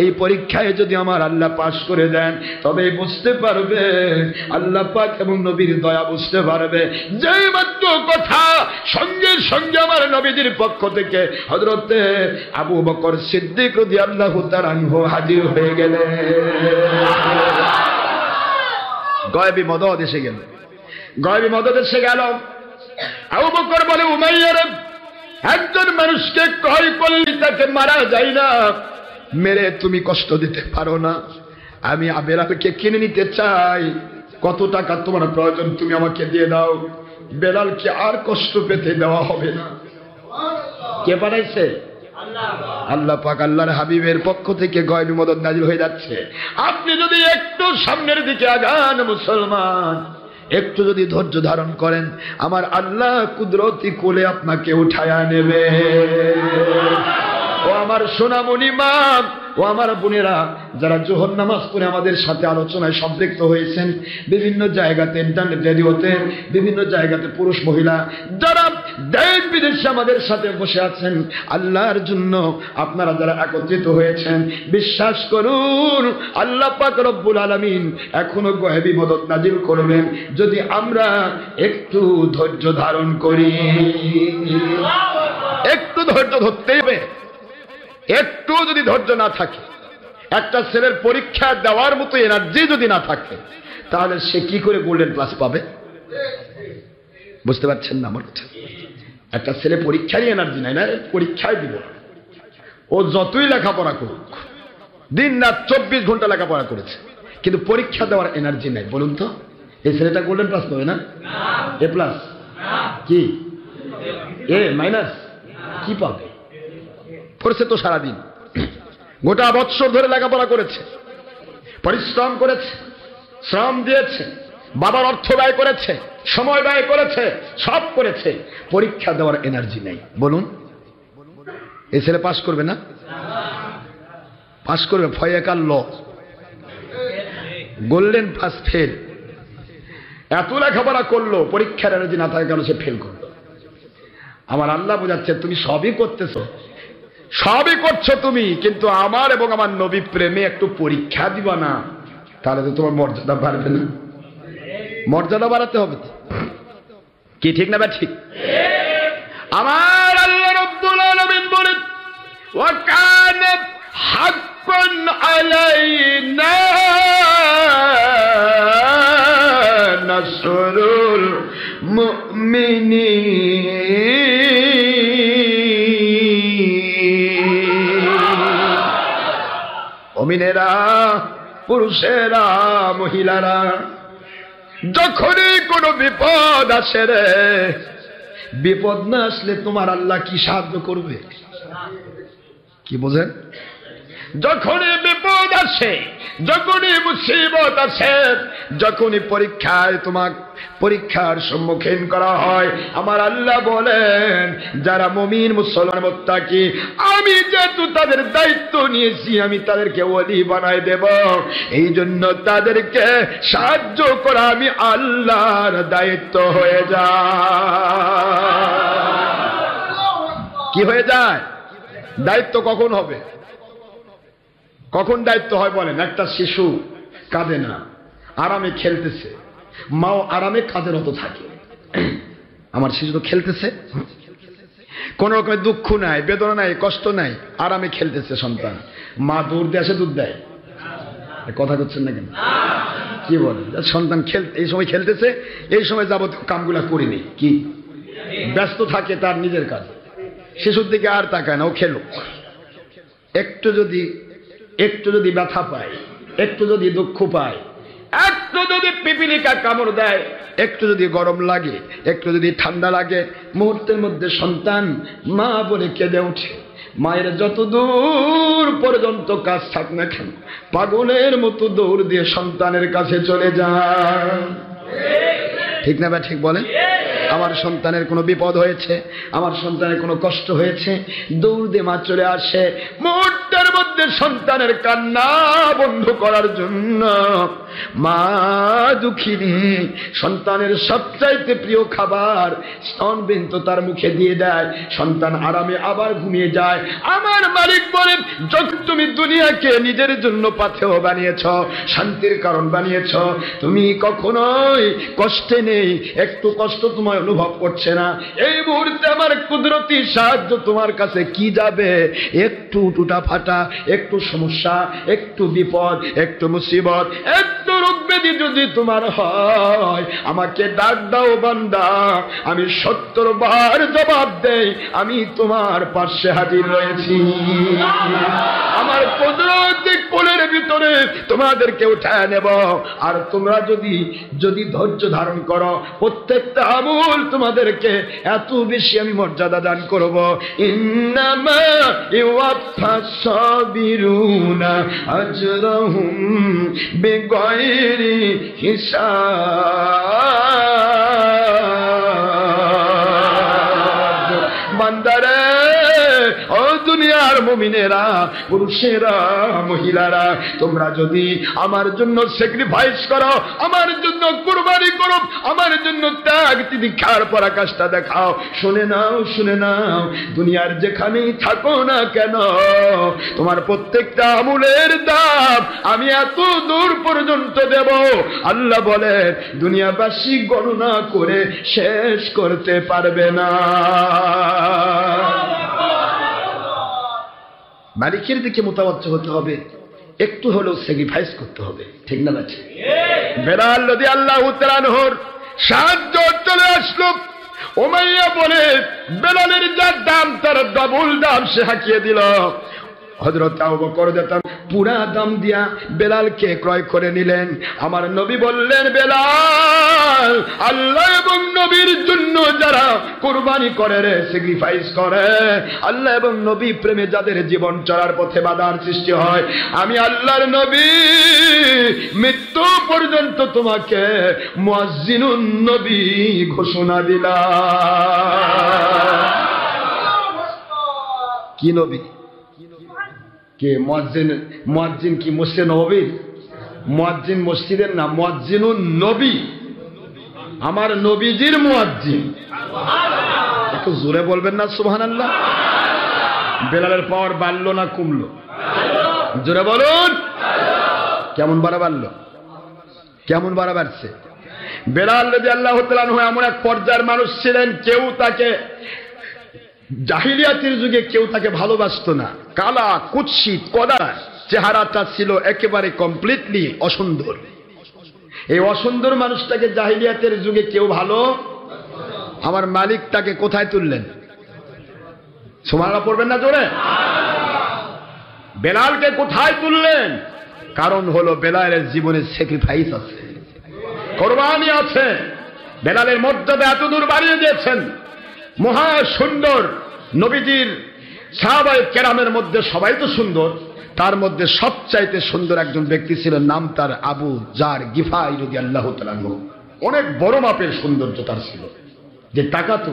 এই পরীক্ষায় যদি আমার আল্লাহ পাশ করে দেন তবে বুঝতে পারবে আল্লাহ পাক এবং নবীর দয়া বুঝতে পারবে। যেই মাত্র কথা সঙ্গে সঙ্গে আমার নবীজির পক্ষ থেকে হযরতে আবু বকর সিদ্দিক রাদিয়াল্লাহু তাআলা আনহু হাজির হয়ে গেলেন। গায়েবী মদদ এসে গেল, গায়েবী মদদ এসে গেল। আবু বকর বলে, উমাইয়া রে, একজন মানুষকে ক্রয় করলে তাকে মারা যায় না, মেরে তুমি কষ্ট দিতে পারো না। আমি বেলালকে কিনে নিতে চাই, কত টাকা তোমার প্রয়োজন তুমি আমাকে দিয়ে দাও, বেলালকে আর কষ্ট পেতে দেওয়া হবে না। কে পাঠাইছে? আল্লাহ পাক। আল্লাহর হাবিবের পক্ষ থেকে গায়েবী মদদ নাজিল হয়ে যাচ্ছে। আপনি যদি একটু সামনের দিকে আগান মুসলমান, একটু যদি ধৈর্য ধারণ করেন, আমার আল্লাহ কুদরতি কোলে আপনাকে উঠায়া নেবে। ও আমার সোনামণি মা, ও আমার বোনেরা, যারা জোহর নামাজ পড়ে আমাদের সাথে আলোচনায় সম্পৃক্ত হয়েছেন, বিভিন্ন জায়গাতে ইন্টারনেট রেডিওতে, বিভিন্ন জায়গাতে পুরুষ মহিলা যারা দেশ বিদেশে আমাদের সাথে বসে আছেন, আল্লাহর জন্য আপনারা যারা একত্রিত হয়েছেন, বিশ্বাস করুন আল্লাহ পাক রব্বুল আলামিন এখনো গায়েবী মদদ নাজিল করবেন যদি আমরা একটু ধৈর্য ধারণ করি। একটু ধৈর্য ধরতে হবে। একটু যদি ধৈর্য না থাকে, একটা ছেলের পরীক্ষা দেওয়ার মতো এনার্জি যদি না থাকে, তাহলে সে কি করে গোল্ডেন ক্লাস পাবে? বুঝতে পারছেন না আমার কথা? একটা ছেলে পরীক্ষারই এনার্জি নাই, না পরীক্ষায় দিব, ও যতই লেখাপড়া করুক, দিন রাত 24 ঘন্টা লেখাপড়া করেছে, কিন্তু পরীক্ষা দেওয়ার এনার্জি নাই, বলুন তো এই ছেলেটা গোল্ডেন ক্লাস পাবে না? এ প্লাস কি এ মাইনাস কি পাবে? পড়ছে তো সারাদিন, গোটা বৎসর ধরে লেখাপড়া করেছে, পরিশ্রম করেছে, শ্রম দিয়েছে, বাবার অর্থ ব্যয় করেছে, সময় ব্যয় করেছে, সব করেছে, পরীক্ষা দেওয়ার এনার্জি নেই। বলুন এই ছেলে পাস করবে না? পাস করবে। ফয়েকার ল গোল্ডেন পাস ফেল। এত লেখাপড়া করলো, পরীক্ষার এনার্জি না থাকে কেন সে ফেল করলো? আমার আল্লাহ বোঝাচ্ছে তুমি সবই করতেছো, সবই করছো তুমি, কিন্তু আমার এবং আমার নবী প্রেমে একটু পরীক্ষা দিবা না, তাহলে তো তোমার মর্যাদা বাড়বে না। মর্যাদা বাড়াতে হবে কি, ঠিক না? ঠিক। আমার আল্লাহ রাব্বুল আলামিন বলেন, ওয়া কানা হাক্কান আলাইনা নাসরুল মুমিনিন। মুমিনেরা, পুরুষেরা, মহিলারা, যখনই কোনো বিপদ আসে রে, বিপদ না আসলে তোমার আল্লাহ কি সাহায্য করবে? কি বোঝেন? যখনই বিপদ আসে, যখনই মুসিবত আসে, যখনই পরীক্ষায় তোমার পরীক্ষার সম্মুখীন করা হয়, আমার আল্লাহ বলেন যারা মুমিন মুসলমান মুত্তাকি, আমি যেহেতু তাদের দায়িত্ব নিয়েছি, আমি তাদেরকে ওলি বানাই দেব। এই জন্য তাদেরকে সাহায্য করা আমি আল্লাহর দায়িত্ব হয়ে যায়। কি হয়ে যায়? দায়িত্ব কখন হবে? কখন দায়িত্ব হয় বলেন? একটা শিশু কাঁদে না, আরামে খেলতেছে, মাও আরামে কাজের মতো থাকে। আমার শিশু তো খেলতেছে, কোন রকমের দুঃখ নাই, বেদনা নাই, কষ্ট নাই, আরামে খেলতেছে সন্তান, মা দৌড় দিয়ে আসে দুধ দেয়। কথা করছেন না কেন? কি বলে? সন্তান এই সময় খেলতেছে, এই সময় যাবতীয় কামগুলা করিনি, কি ব্যস্ত থাকে তার নিজের কাজে, শিশুর দিকে আর তাকায় না, ও খেলুক। একটু যদি ব্যথা পায়, একটু যদি দুঃখ পায়, একটু যদি পিপিলিকা কামড় দেয়, একটু যদি গরম লাগে, একটু যদি ঠান্ডা লাগে, মুহূর্তের মধ্যে সন্তান মা বলে কেঁদে ওঠে। মায়ের যত দূর পর্যন্ত কাজ থাক না কেন, পাগলের মতো দৌড় দিয়ে সন্তানের কাছে চলে যায়। ঠিক না? ঠিক বলেন? আমার সন্তানের কোনো বিপদ হয়েছে, আমার সন্তানের কোনো কষ্ট হয়েছে, দৌড় দিয়ে মা চলে আসে। মুহূর্তের মধ্যে সন্তানের কান্না বন্ধ করার জন্য মা দুঃখিনী, সন্তানের সবচাইতে প্রিয় খাবার স্তনবিন্দু তো তার মুখে দিয়ে দেয়, সন্তান আরামে আবার ঘুমিয়ে যায়। আমার মালিক বলেন, যখন তুমি দুনিয়াকে নিজের জন্য পাথেয় বানিয়েছ, শান্তির কারণ বানিয়েছ, তুমি কখনোই কষ্টে নেই, একটু কষ্ট তোমার অনুভব করছে না। এই মুহূর্তে আমার কুদরতি সাহায্য তোমার কাছে কি যাবে? একটু টুটা ফাটা, একটু সমস্যা, একটু বিপদ, একটু মুসিবত, একটু রোগ ব্যাধি যদি তোমার হয়, আমাকে ডাক দাও বান্দা, আমি 70 বার জবাব দেই, আমি তোমার পাশে হাজির রয়েছি। আমার কুদরতি কোলের ভিতরে তোমাদেরকে উঠায় নেব। আর তোমরা যদি ধৈর্য ধারণ করো, প্রত্যেকটা আমল তোমাদেরকে এত বেশি আমি মর্যাদা দান করব। ইন্নামা ইউওয়াফাস সাবিরুনা আজরাহুম বিগাইরি হিসাব। বান্দারে, ও দুনিয়ার মুমিনেরা, পুরুষেরা, মহিলারা, তোমরা যদি আমার জন্য স্যাক্রিফাইস করো, আমার জন্য কুরবানি করো, আমার জন্য ত্যাগ তিতিক্ষার পরাকাষ্ঠা দেখাও, শুনে নাও, শুনে নাও, দুনিয়ার যেখানেই থাকো না কেন, তোমার প্রত্যেকটা আমলের দাম আমি এত দূর পর্যন্ত দেব, আল্লাহ বলেন দুনিয়াবাসী গণনা করে শেষ করতে পারবে না। মালিকের দিকে মোতাবজ্জহ হতে হবে, একটু হলেও স্যাক্রিফাইস করতে হবে, ঠিক না বাচ্চা? বেলাল রাদিয়াল্লাহু তাআলা আনহুর সাহায্য চলে আসলো। উমাইয়া বলে বেলালের যা দাম তার ডাবল দাম সে হাঁকিয়ে দিল। হযরত আবু বকর দিতাম পুরা দাম দিয়া বেলালকে ক্রয় করে নিলেন। আমার নবী বললেন, বেলাল, আল্লাহ এবং নবীর জন্য যারা কুরবানি করে রে, স্যাক্রিফাইস করে, আল্লাহ এবং নবী প্রেমে যাদের জীবন চলার পথে বাধার সৃষ্টি হয়, আমি আল্লাহর নবী মৃত্যু পর্যন্ত তোমাকে মুয়াজ্জিনুন নবী ঘোষণা দিলাম। কি নবী? কে মুয়াজ্জিন? মুয়াজ্জিন কি মসজিদে নববীর? মুয়াজ্জিন মসজিদের না, মুয়াজ্জিনুন নবী, আমার নবীজির মুয়াজ্জিন। একটু জোরে বলবেন না সুবহানাল্লাহ? বেলালের পাওয়ার বাড়লো না কমলো? জোরে বলুন। কেমন বাড়া বাড়লো? কেমন বাড়া বাড়ছে? বেলাল রাদিয়াল্লাহু তাআলা আনহু এমন এক পর্যায়ের মানুষ ছিলেন, কেউ তাকে জাহিলিয়াতের যুগে কেউ তাকে ভালোবাসতো না। কালা, কুৎসিত, কদা চেহারাটা ছিল একেবারে কমপ্লিটলি অসুন্দর। এই অসুন্দর মানুষটাকে জাহিলিয়াতের যুগে কেউ ভালো, আমার মালিক তাকে কোথায় তুললেন? সুবহানাল্লাহ পড়বেন না জোরে? বেলালকে কোথায় তুললেন? কারণ হলো বেলালের জীবনে স্যাক্রিফাইস আছে, কোরবানি আছে। বেলালের মর্যাদা এত দূর বাড়িয়ে দিয়েছেন। মহা সুন্দর নবীজির সাহাবায়ে কেরামের মধ্যে সবাই তো সুন্দর, তার মধ্যে সবচাইতে সুন্দর একজন ব্যক্তি ছিলেন, নাম তার আবু জার গিফারি রাদিয়াল্লাহু তাআলা আনহু। অনেক বড় মাপের সৌন্দর্য তার ছিল, যে তাকাতো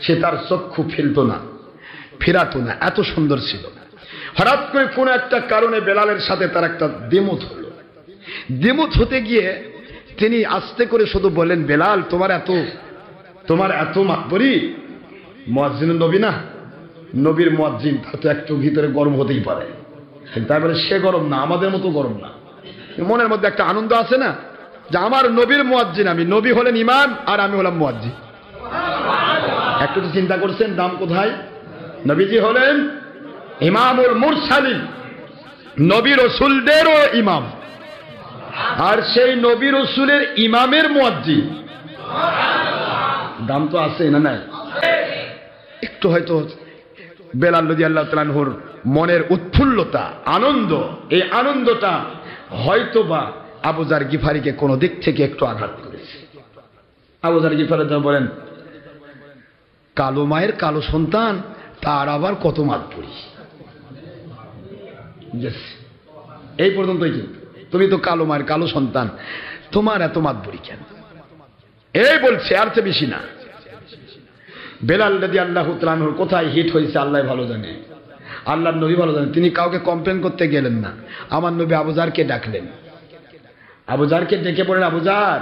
সে তার চক্ষু ফেরাতো না, এত সুন্দর ছিল। হঠাৎ করে কোন একটা কারণে বেলালের সাথে তার একটা দ্বিমত হলো। দ্বিমত হতে গিয়ে তিনি আস্তে করে শুধু বলেন, বেলাল, তোমার এত মাতবরি, মুয়াজ্জিনুন নবী না, নবীর মুয়াজ্জিন, তার তো একটু ভিতরে গরম হতেই পারে। তাই বলে সে গরম না, আমাদের মতো গরম না। মনের মধ্যে একটা আনন্দ আছে না, যে আমার নবীর মুয়াজ্জিন, আমি নবী হলেন ইমাম আর আমি হলাম মুয়াজ্জিন। একটু তো চিন্তা করছেন দাম কোথায়? নবীজি হলেন ইমামুল মুরসালিন, নবী রাসূলদেরও ইমাম, আর সেই নবী রাসূলের ইমামের মুয়াজ্জিন। দাম তো আছে না? নাই? একটু হয়তো বেলাল রাদিয়াল্লাহু তাআলা আনহুর মনের উৎফুল্লতা, আনন্দ, এই আনন্দটা হয়তোবা আবু জার গিফারিকে কোনো দিক থেকে একটু আঘাত করেছে। আবু জার গিফারি বলেন, কালো মায়ের কালো সন্তান, তার আবার কত মাতবরি। এই পর্যন্তই। কিন্তু তুমি তো কালো মায়ের কালো সন্তান, তোমার এত মাতবরি কেন? এই বলছে, আর চেয়ে বেশি না। বেলাল রাদিয়াল্লাহু তাআলা আনহুর কোথায় হিট হয়েছে আল্লাহ ভালো জানে, আল্লাহর নবী ভালো জানেন। তিনি কাউকে কমপ্লেন করতে গেলেন না। আমার নবী আবু জারকে ডাকলেন, আবু জারকে ডেকে পড়েন, আবু জার,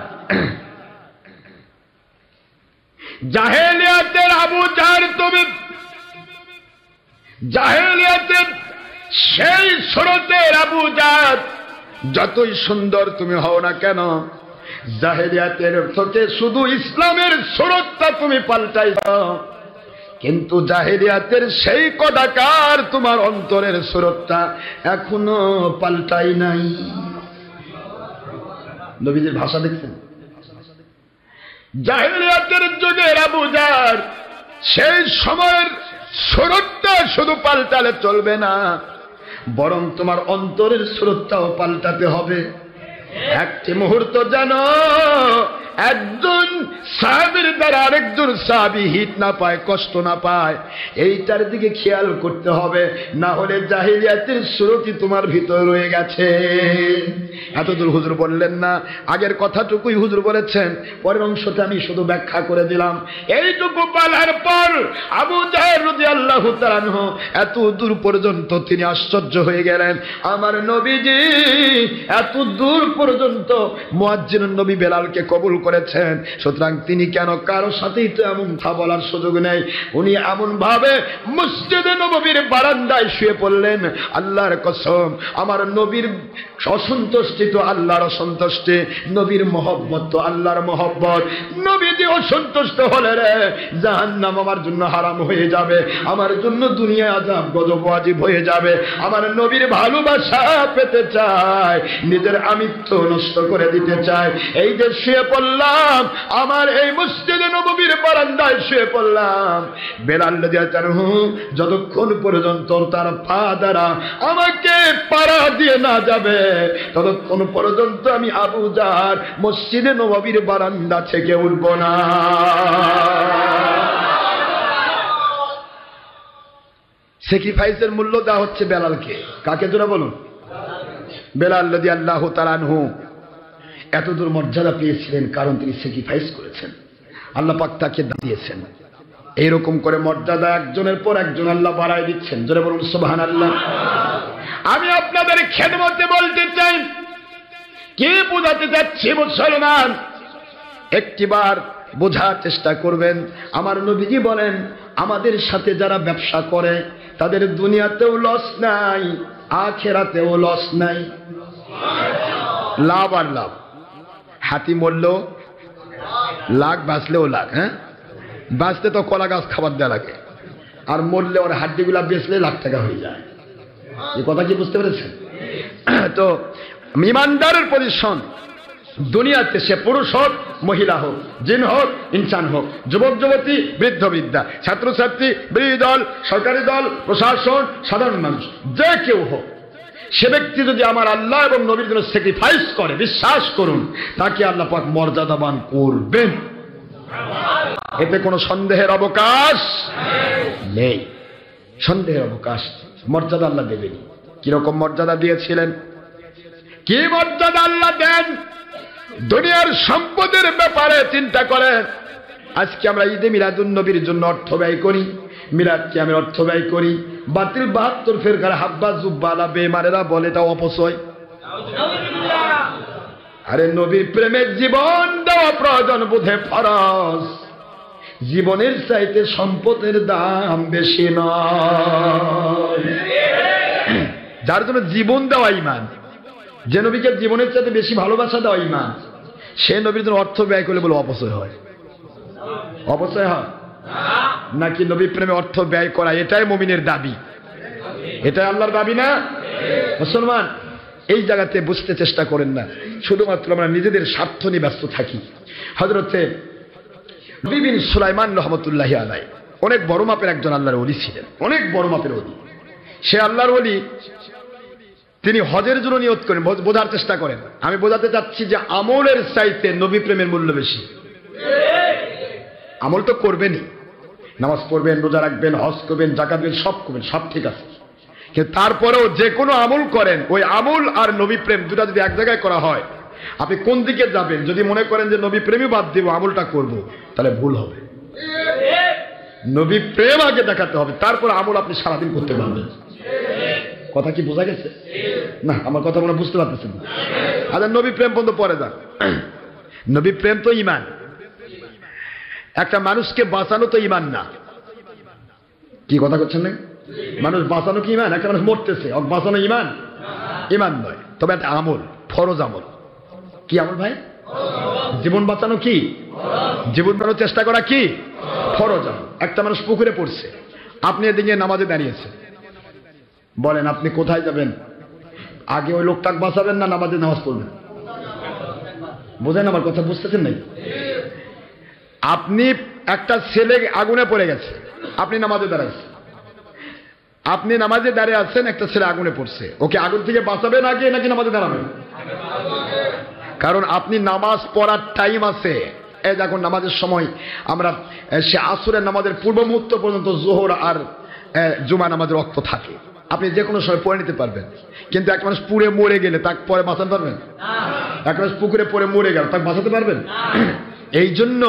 জাহেলিয়াতের আবু জার, তুমি জাহেলিয়াতের সেই সুরতের আবু জার, যতই সুন্দর তুমি হও না কেন, জাহেলিয়াতের থেকে শুধু ইসলামের সুরতটা তুমি পাল্টাইছ, কিন্তু জাহেলিয়াতের সেই কদাকার তোমার অন্তরের সুরতটা এখনো পাল্টাই নাই। নবীজির ভাষা দেখছেন? জাহেলিয়াতের যুগের আবু জার সেই সময়ের সুরতটা শুধু পাল্টালে চলবে না, বরং তোমার অন্তরের সুরতটাও পাল্টাতে হবে। একটি মুহূর্ত জানো একজন সাহাবীর দ্বারা আরেকজন সাহাবী হিত না পায়, কষ্ট না পায়, এইটার দিকে খেয়াল করতে হবে, না হলে জাহেলিয়াতের সুরতি তোমার ভিতরে রয়ে গেছে। এতদূর হুজুর বললেন না, আগের কথাটুকুই হুজুর বলেছেন, পরের অংশটা আমি শুধু ব্যাখ্যা করে দিলাম। এইটুকু বলার পর আবু জাহেল রাদিয়াল্লাহু তাআলা আনহু এত দূর পর্যন্ত তিনি আশ্চর্য হয়ে গেলেন, আমার নবীজি এত দূর পর্যন্ত মুয়াজ্জিনুন নবী বেলালকে কবুল করেছেন, সুতরাং তিনি কেন কারো সাথেই তো এমন কথা বলার সুযোগ নেই। উনি এমন ভাবে মসজিদে নববীর বারান্দায় শুয়ে পড়লেন। আল্লাহর কসম, আমার নবীর অসন্তুষ্টি তো আল্লাহর অসন্তুষ্টি, নবীর মহব্বত তো আল্লাহর মহব্বত। নবীজি অসন্তুষ্ট হলে রে জাহান্নাম আমার জন্য হারাম হয়ে যাবে, আমার জন্য দুনিয়ায় আযাব গজব ওয়াজিব হয়ে যাবে। আমার নবীর ভালোবাসা পেতে চায়, নিজের আমিত্ব নষ্ট করে দিতে চায়। এই যে শুয়ে পড়লাম, আমার এই মসজিদে নববীর বারান্দায় শুয়ে পড়লাম, বেলাল রাদিয়াল্লাহু আনহু যতক্ষণ পর্যন্ত তার পা দ্বারা আমাকে পাড়া দিয়ে না যাবে, ততক্ষণ পর্যন্ত আমি আবু জার মসজিদে নববীর বারান্দা থেকে উঠব না। স্যাক্রিফাইসের মূল্য দেওয়া হচ্ছে বেলালকে। কাকে জোরে বলুন? বেলাল রাদিয়াল্লাহু তাআলা আনহু এতদূর মর্যাদা পেয়েছিলেন কারণ তিনি স্যাক্রিফাইস করেছেন, আল্লাহ পাক তাকে দিয়েছেন। এইরকম করে মর্যাদা একজনের পর একজন আল্লাহ বাড়ায় দিচ্ছেন। জোরে বলুন সুবহানাল্লাহ। আমি আপনাদের খেদমতে বলতে চাই, কি বোঝাতে চাচ্ছি মুসলমান, একটিবার বোঝার চেষ্টা করবেন। আমার নবীজি বলেন, আমাদের সাথে যারা ব্যবসা করে তাদের দুনিয়াতেও লস নাই, আখিরাতেও লস নাই, লাভ আর লাভ। হাতি মরলেও লাখ, বাঁচলেও লাখ। হ্যাঁ, বাঁচতে তো কলা গাছ খাবার দেওয়া লাগে, আর মরলে ওর হাড্ডিগুলা বেচলে লাখ টাকা হয়ে যায়। এই কথা কি বুঝতে পেরেছেন? তো ইমানদারের পজিশন দুনিয়াতে, সে পুরুষ হোক, মহিলা হোক, জিন হোক, ইনসান হোক, যুবক যুবতী, বৃদ্ধ বৃদ্ধা, ছাত্রছাত্রী, বিরোধী দল, সরকারি দল, প্রশাসন, সাধারণ মানুষ, যে কেউ হোক, সে ব্যক্তি যদি আমার আল্লাহ এবং নবীর জন্য স্যাক্রিফাইস করে, বিশ্বাস করুন তাকে আল্লাহ পাক মর্যাদাবান করবেন, এতে কোনো সন্দেহের অবকাশ নেই। সন্দেহের অবকাশ, মর্যাদা আল্লাহ দেবেন। কিরকম মর্যাদা দিয়েছিলেন? কি মর্যাদা আল্লাহ দেন? দুনিয়ার সম্পদের ব্যাপারে চিন্তা করেন। আজকে আমরা ঈদে মিলাদুন নবীর জন্য অর্থ ব্যয় করি, মিলাদ কিয়ামের অর্থ ব্যয় করি, বাতিল 72 ফেরকার হাব্বা জুব্বালা বেমানেরা বলে তা অপচয়। আরে নবীর প্রেমের জীবন দেওয়া প্রয়োজন, বোধে ফরজ। জীবনের চাইতে সম্পদের দাম বেশি নয়। যার জন্য জীবন দেওয়া ঈমান, যে নবীকে জীবনের চাইতে বেশি ভালোবাসা দেওয়া ঈমান, সে নবীর জন্য অর্থ ব্যয় করলে বলে অপচয় হয়? অপচয় হয় নাকি? নবী প্রেমে অর্থ ব্যয় করা এটাই মুমিনের দাবি, এটাই আল্লাহর দাবি না? মুসলমান, এই জায়গাতে বুঝতে চেষ্টা করেন না, শুধুমাত্র আমরা নিজেদের স্বার্থ নিয়ে ব্যস্ত থাকি। হযরতে নবী বিন সুলাইমান রহমতুল্লাহি আলাইহি অনেক বড় মাপের একজন আল্লাহর ওলি ছিলেন, অনেক বড় মাপের ওলি। সে আল্লাহর ওলি, তিনি হজের জন্য নিয়ত করেন। বোঝার চেষ্টা করেন, আমি বোঝাতে চাচ্ছি যে আমলের চাইতে নবী প্রেমের মূল্য বেশি। আমল তো করবেনই, নামাজ পড়বেন, রোজা রাখবেন, হজ করবেন, যাকাত দেবেন, সব করবেন, সব ঠিক আছে, কিন্তু তারপরেও যে কোনো আমল করেন, ওই আমল আর নবী প্রেম দুটা যদি এক জায়গায় করা হয়, আপনি কোন দিকে যাবেন? যদি মনে করেন যে নবী প্রেমই বাদ দিব, আমলটা করব, তাহলে ভুল হবে। নবী প্রেম আগে দেখাতে হবে, তারপর আমল আপনি সারাদিন করতে পারবেন। কথা কি বোঝা গেছে? না, আমার কথা মনে বুঝতে পারতেছেন না। আচ্ছা, নবী প্রেম পর্যন্ত পরে যান। নবী প্রেম তো ঈমান। একটা মানুষকে বাঁচানো তো ঈমান না। কি কথা করছেন না? মানুষ বাঁচানো কি ঈমান? একটা মানুষ মরতেছে, বাঁচানো ঈমান? ঈমান নয়, তবে একটা আমল, ফরজ আমল। কি আমল ভাই? জীবন বাঁচানো কি? জীবন বাঁচানোর চেষ্টা করা কি? ফরজ আমল। একটা মানুষ পুকুরে পড়ছে, আপনি এদিকে নামাজে দাঁড়িয়েছেন, বলেন আপনি কোথায় যাবেন? আগে ওই লোকটাকে বাঁচাবেন না নামাজে নামাজ পড়বেন? বোঝেন আমার কথা? বুঝতেছেন নাই? আপনি একটা ছেলে আগুনে পড়ে গেছে, আপনি নামাজে দাঁড়াইছেন, আপনি নামাজে দাঁড়িয়ে আছেন, একটা ছেলে আগুনে পড়ছে, ওকে আগুন থেকে বাঁচাবেন আগে নাকি নামাজে দাঁড়াবেন? কারণ আপনি নামাজ পড়ার টাইম আছে। এই দেখুন নামাজের সময় আমরা সে আসরের নামাজের পূর্ব মুহূর্ত পর্যন্ত জোহর আর জুমা নামাজের রক্ত থাকে, আপনি যে কোনো সময় পড়ে নিতে পারবেন। কিন্তু এক মানুষ পুড়ে মরে গেলে তাকে পরে বাঁচাতে পারবেন? এক মানুষ পুকুরে পড়ে মরে গেল, তাকে বাঁচাতে পারবেন? এই জন্য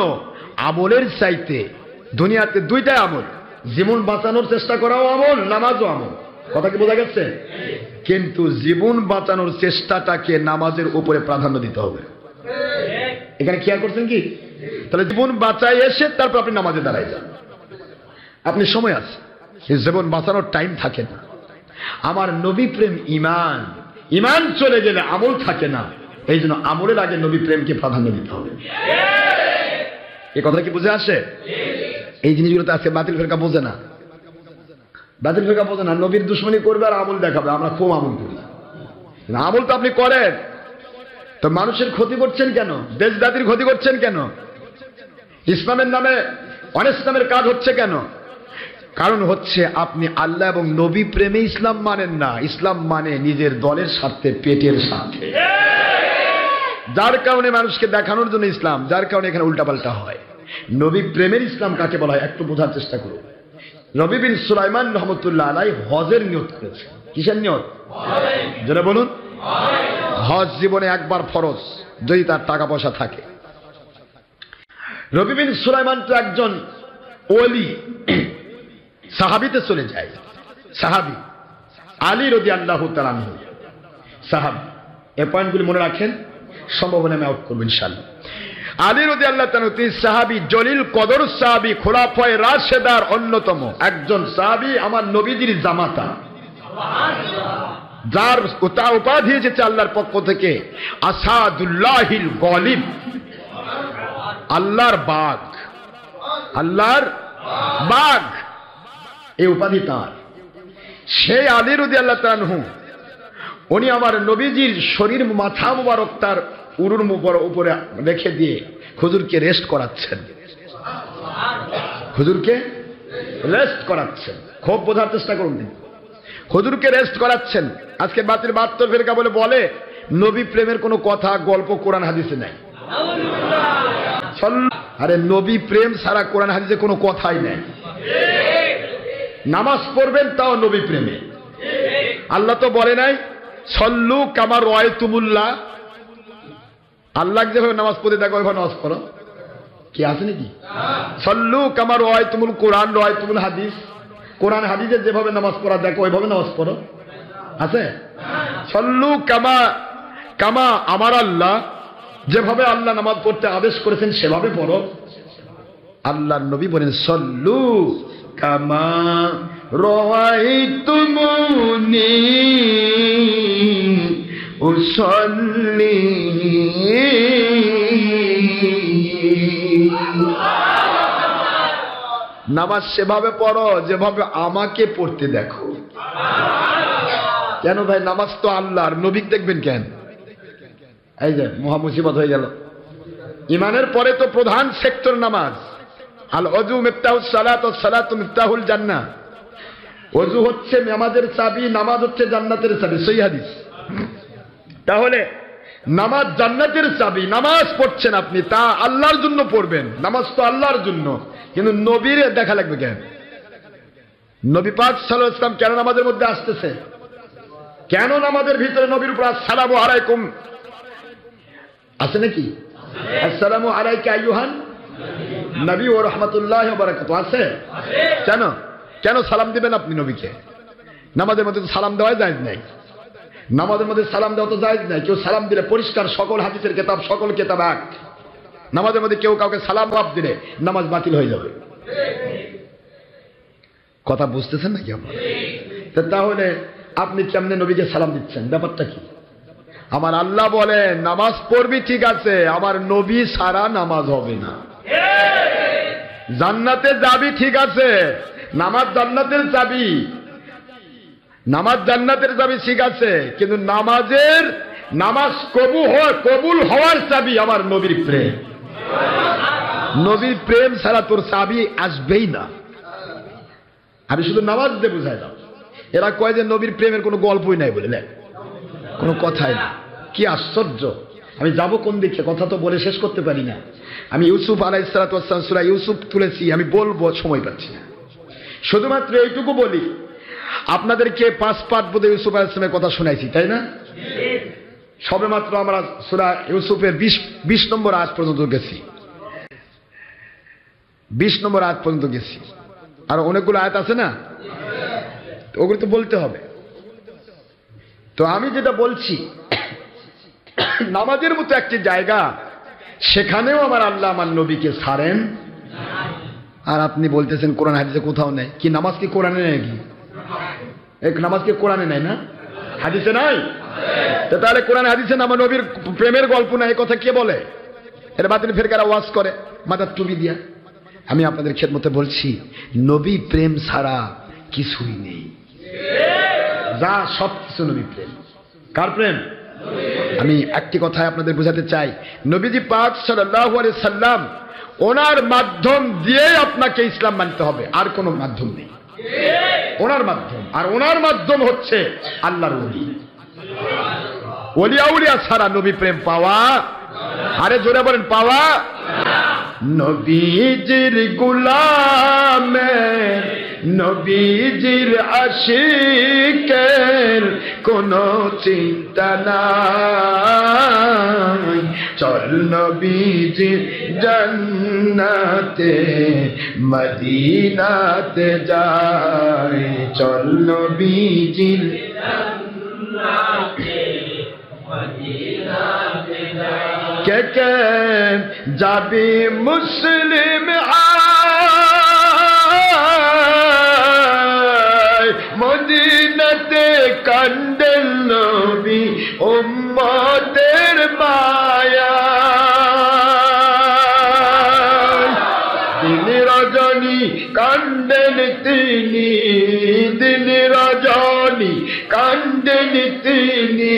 আমলের চাইতে দুনিয়াতে দুইটাই আমল, জীবন বাঁচানোর চেষ্টা করাও আমল, নামাজও আমল। কথা কি বোঝা গেছে? কিন্তু জীবন বাঁচানোর চেষ্টাটাকে নামাজের উপরে প্রাধান্য দিতে হবে। এখানে খেয়াল করছেন কি? তাহলে জীবন বাঁচাই এসে তারপর আপনি নামাজে দাঁড়াই যান, আপনি সময় আছে। জীবন বাঁচানোর টাইম থাকে না। আমার নবী প্রেম ঈমান, ঈমান চলে গেলে আমল থাকে না। এই জন্য আমলের আগে নবী প্রেমকে প্রাধান্য দিতে হবে। এই কথা কি বুঝে আসে? এই জিনিসগুলো তো আজকে বাতিল ফেরকা বোঝে না। বাতিল ফেরকা বোঝে না, নবীর দুশ্মনী করবে আর আমল দেখাবে আমরা খুব আমল করি। আমল তো আপনি করেন, তো মানুষের ক্ষতি করছেন কেন? দেশ জাতির ক্ষতি করছেন কেন? ইসলামের নামে অনিসলামের কাজ হচ্ছে কেন? কারণ হচ্ছে আপনি আল্লাহ এবং নবী প্রেমে ইসলাম মানেন না। ইসলাম মানে নিজের দলের স্বার্থে, পেটের স্বার্থে, যার কারণে মানুষকে দেখানোর জন্য ইসলাম, যার কারণে এখানে উল্টাপাল্টা হয়। নবী প্রেমের ইসলাম কাকে বলা হয় একটু বোঝার চেষ্টা করুন। নবী বিন সুলাইমান রহমতুল্লাহ আলাইহি হজের নিয়ত করেছেন। কিসের নিয়ত? যারা বলুন। হজ জীবনে একবার ফরজ, যদি তার টাকা পয়সা থাকে। নবী বিন সুলাইমান তো একজন ওলি, সাহাবিতে চলে যায়। সাহাবি আলী রাদিয়াল্লাহু তাআলা আনহু সাহাবি। এই পয়েন্টগুলি মনে রাখেন, সম্ভাবনা আমি আউট করবো ইনশাআল্লাহ। আলী রাদিয়াল্লাহু তাআলা তিনি সাহাবি, জলিল কদর সাহাবি, খোলাফায়ে রাশেদার অন্যতম একজন সাহাবি, আমার নবীজির জামাতা, যার উপাধি হয়েছে আল্লাহর পক্ষ থেকে আসাদুল্লাহিল গালিব, আল্লাহর বাঘ, আল্লাহর বাঘ, এই উপাধি তার। সেই আলী রাদিয়াল্লাহু তাআলা আনহু, উনি আমার নবীজির শরীর, মাথা মুবারক তার উরুর উপরে রেখে দিয়ে হুজুরকে রেস্ট করাচ্ছেন। হুজুরকে রেস্ট করাচ্ছেন, খুব বোঝার চেষ্টা করুন। হুজুরকে রেস্ট করাচ্ছেন। আজকে বাতিল বাহাত্তর ফেরকা বলে নবী প্রেমের কোনো কথা, গল্প কোরআন হাদিসে নাই। আরে নবী প্রেম সারা কোরআন হাদিসে কোনো কথাই নেই। নামাজ পড়বেন তাও নবী প্রেমে। আল্লাহ তো বলে নাই সল্লু কামা রাআইতুমুল্লাহ, আল্লাহ যেভাবে নামাজ পড়তে দেখো ওইভাবে নামাজ পড়ো, কি আছে নাকি? সল্লু কামা রাআইতুমুল কোরআন রাআইতুমুল হাদিস, কোরআন হাদিসে যেভাবে নামাজ পড়া দেখো ওইভাবে নামাজ পড়ো, আছে? সল্লু কামা কামা আমার আল্লাহ, যেভাবে আল্লাহ নামাজ পড়তে আদেশ করেছেন সেভাবে পড়ো। আল্লাহর নবী বলেন সল্লু কামা রাআইতুমুনি উসাল্লি, নামাজ সেভাবে পড়ো যেভাবে আমাকে পড়তে দেখো। কেন ভাই? নামাজ তো আল্লাহর, নবী দেখবেন কেন? এই যে মহা মুসিবত হয়ে গেল। ইমানের পরে তো প্রধান সেক্টর নামাজ। আল ওযু মিফতাহুস সালাত ওয়াস সালাতু মিফতাহুল জান্নাহ। ওযু হচ্ছে নামাজের চাবি, নামাজ হচ্ছে জান্নাতের চাবি, সহিহ হাদিস। তাহলে নামাজ জান্নাতের চাবি। নামাজ পড়ছেন আপনি, তা আল্লাহর জন্য পড়বেন, নামাজ তো আল্লাহর জন্য। কিন্তু নবীর দেখা লাগবে কেন? নবী পাক সাল্লাল্লাহু আলাইহি ওয়াসাল্লাম কেন নামাজের মধ্যে আসতেছে? কেন নামাজের ভিতরে নবীর উপর আসসালামু আলাইকুম আছে নাকি? আসসালামু আলাইকা আইয়ুহান নবী ওয়া রাহমাতুল্লাহি ওয়া বারাকাতুহু আছে? কেন কেন সালাম দিবেন আপনি নবীকে? নামাজের মধ্যে তো সালাম দেওয়া জায়েজ নাই, নামাজের মধ্যে সালাম দেওয়া তো জায়েজ নাই। কেউ সালাম দিলে পরিষ্কার সকল হাদিসের কিতাব, সকল কিতাব এক, নামাজের মধ্যে কেউ কাউকে সালাম জবাব দিলে নামাজ বাতিল হয়ে যাবে। কথা বুঝতেছেন নাকি আপনারা? তাহলে আপনি কেমনে নবীকে সালাম দিচ্ছেন, ব্যাপারটা কি? আমার আল্লাহ বলে নামাজ পড়বি ঠিক আছে, আমার নবী সারা নামাজ হবে না। জান্নাতে যাবি ঠিক আছে, নামাজ জান্নাতের চাবি, নামাজ জান্নাতের চাবি ঠিক আছে, কিন্তু নামাজ কবুল হওয়ার চাবি আমার নবীর প্রেম। নবীর প্রেম ছাড়া তোর চাবি আসবেই না। আমি শুধু নামাজ দিয়ে বুঝাইলাম। এরা কয় যে নবীর প্রেমের কোনো গল্পই নাই বলে, কোনো কথাই না। কি আশ্চর্য! আমি যাব কোন দিকে, কথা তো বলে শেষ করতে পারি না। আমি ইউসুফ আলাইহিস সালাতু ওয়াস সালাম সূরা ইউসুফ তুলেছি, আমি বলবো, সময় পাচ্ছি না। শুধুমাত্র এইটুকু বলি, আপনাদেরকে 5 পাঠ বোধ ইউসুফ আলাইহিস সালামের কথা শোনাইছি, তাই না? সবেমাত্র আমরা সূরা ইউসুফের 20 নম্বর আয়াত পর্যন্ত গেছি, 20 নম্বর আয়াত পর্যন্ত গেছি। আর অনেকগুলো আয়াত আছে না, ওগুলো তো বলতে হবে। তো আমি যেটা বলছি, নামাজের মতো একটি জায়গা, সেখানেও আমার আল্লাহ আমার নবীকে ছাড়েন। আর আপনি বলতেছেন কোরআন হাদিসে কোথাও নেই। কি নামাজ কি কোরআনে নেই নাকি? নামাজ কি কোরআনে নাই না, হাদিসে নাই? তাহলে কোরআন হাদিসে আমার নবীর প্রেমের গল্প নাই, এই কথা কে বলে? এর বাতিল ফেরকারা ওয়াজ করে মাথার টুপি দিয়া। আমি আপনাদের খেদমতে বলছি, নবী প্রেম ছাড়া কিছুই নেই, যা সব কিছু নবী প্রেম। কার প্রেম? আমি একটি কথায় আপনাদের বোঝাতে চাই, নবীজি পাক সাল্লাল্লাহু আলাইহি সাল্লাম, ওনার মাধ্যম দিয়ে আপনাকে ইসলাম মানতে হবে, আর কোনো মাধ্যম নেই। ওনার মাধ্যম, আর ওনার মাধ্যম হচ্ছে আল্লাহর ওলি। ওলি আউলিয়া ছাড়া নবী প্রেম পাওয়া, আরে জোরে বলেন, পাওয়া। নবীজির গোলামের, নবীজির আশিকের কোনো চিন্তা নাই। চল নবীজির জান্নাতে মদিনাতে যাই, চল নবীজির জান্নাতে মদিনাতে যাই। কে কে যাবি মুসলিম আয়, মদিনাতে কান্দেন নবী উম্মতের মায়া। দিন রজনী কান্দেন তিনি, দিন রজনী কান্দেন তিনি,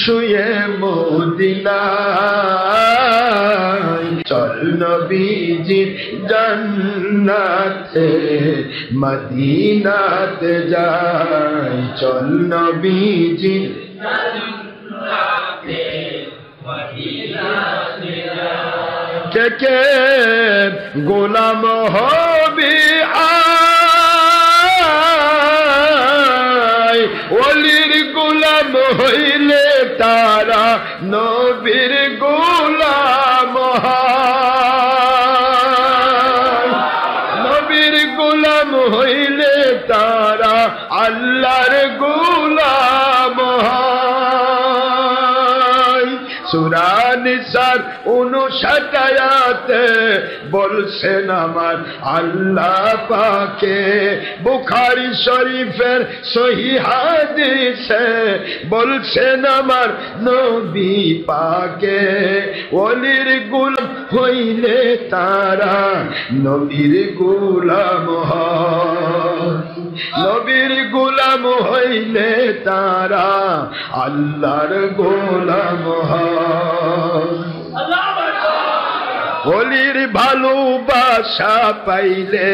শুয়ে মদিনায়। চল নবীজির জান্নাতে মদিনাতে যাই, চল নবীজির জান্নাতে মদিনাতে যাই। কে কে গোলাম হবি আয়, ওলির গোলাম হইলে তারা নবীর গোলাম হয়। নবীর গোলাম হইলে তারা আল্লাহর গোলাম হয়। সূরা নিসার 59 আয়াতে বলছেন আমার আল্লাহ পাকে, বুখারী শরীফের সহিহ হাদিসে বলছেন আমার নবী পাকে, ওলির গোলাম হইলে তারা নবীর গোলাম হয়। নবীর গোলাম হইলে তারা আল্লাহর গোলাম হয়। ওলির ভালোবাসা পাইলে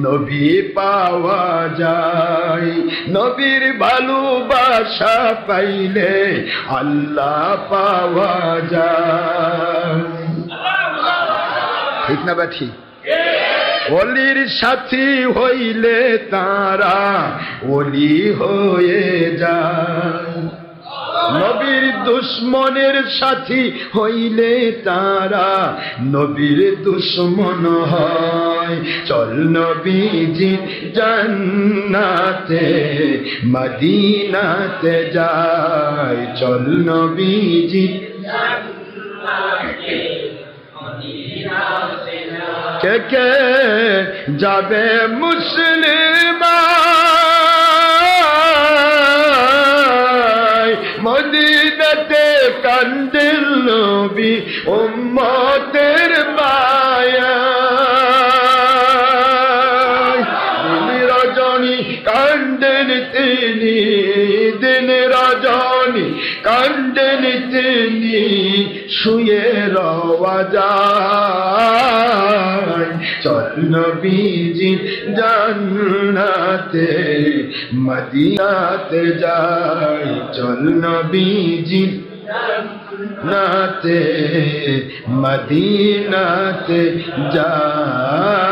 নবী পাওয়া যায়, নবীর ভালোবাসা পাইলে আল্লাহ পাওয়া যায়। ঠিক না ব্যাঠি? ওলির সাথী হইলে তারা ওলি হয়ে যায়। নবীর দুশ্মনের সাথী হইলে তারা নবীর দুশ্মন হয়। চল নবীজি জান্নাতে মদিনাতে যাই, চল নবীজি কে কে যাবে মুসলিম মদিনাতে কান্দেন নবী উম্মতের মায়া। দিন রজনী কান্দেন তিনি, দিন রজনী কান্দেন তিনি, শুয়ে রওয়া যায়। চল নবীজি জান্নাতে মদিনাতে যাই, চল নবীজি জান্নাতে মদিনাতে যাই।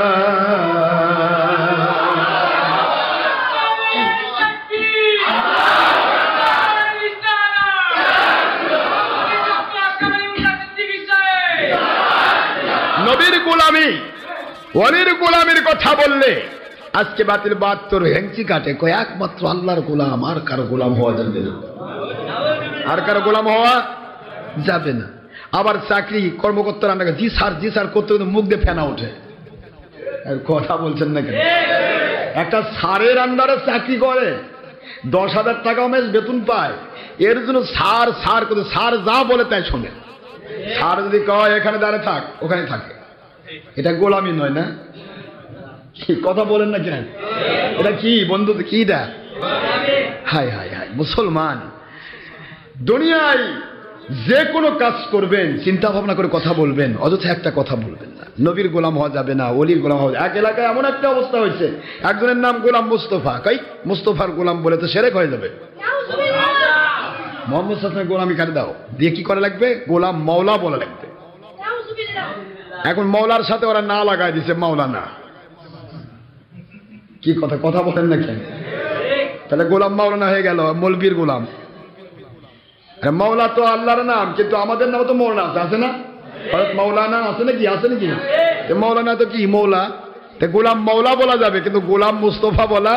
নবীর গোলামি ওলির গোলামির কথা বললে আজকে বাতিল 72 হেংচি কাটে, কয় একমাত্র আল্লাহর গোলাম, আর কারো গোলাম হওয়া যাবে না, আর কারো গোলাম হওয়া যাবে না। আবার চাকরি কর্মকর্তারা আমাকে জি স্যার করতে কিন্তু মুখ দিয়ে ফেনা ওঠে। কথা বলছেন না কেন? একটা স্যারের আন্ডারে চাকরি করে 10,000 টাকা মাস বেতন পায়, এর জন্য স্যার করতে, স্যার যা বলে তাই শোনে। স্যার যদি কয় এখানে দাঁড়িয়ে থাক, ওখানে থাকে, এটা গোলামি নয় না? কথা বলেন না কেন? এটা কি বন্ধু, কি দেখ? হায় হায় হায় মুসলমান, দুনিয়ায় যে কোনো কাজ করবেন চিন্তা ভাবনা করে কথা বলবেন, অযথা একটা কথা বলবেন না। নবীর গোলাম হওয়া যাবে না, ওলির গোলাম হওয়া। এক এলাকায় এমন একটা অবস্থা হয়েছে, একজনের নাম গোলাম মুস্তফা, কই মুস্তফার গোলাম বলে তো সেরেক হয়ে যাবে। মোহাম্মদ সাল্লাল্লাহু গোলামি কাটে দাও দিয়ে কি করা লাগবে? গোলাম মাওলা বলা লাগবে। এখন মাওলার সাথে ওরা না লাগাই দিছে মাওলানা। কি কথা বলেন না কেন? তাহলে গোলাম মাওলানা হয়ে গেল, মৌলবীর গোলাম। মাওলা তো আল্লাহর নাম, কিন্তু আমাদের নাম তো মৌলানা আছে না? মাওলানা আছে নাকি? আছে নাকি না? মাওলানা তো কি মৌলা, গোলাম মাওলা বলা যাবে, কিন্তু গোলাম মুস্তফা বলা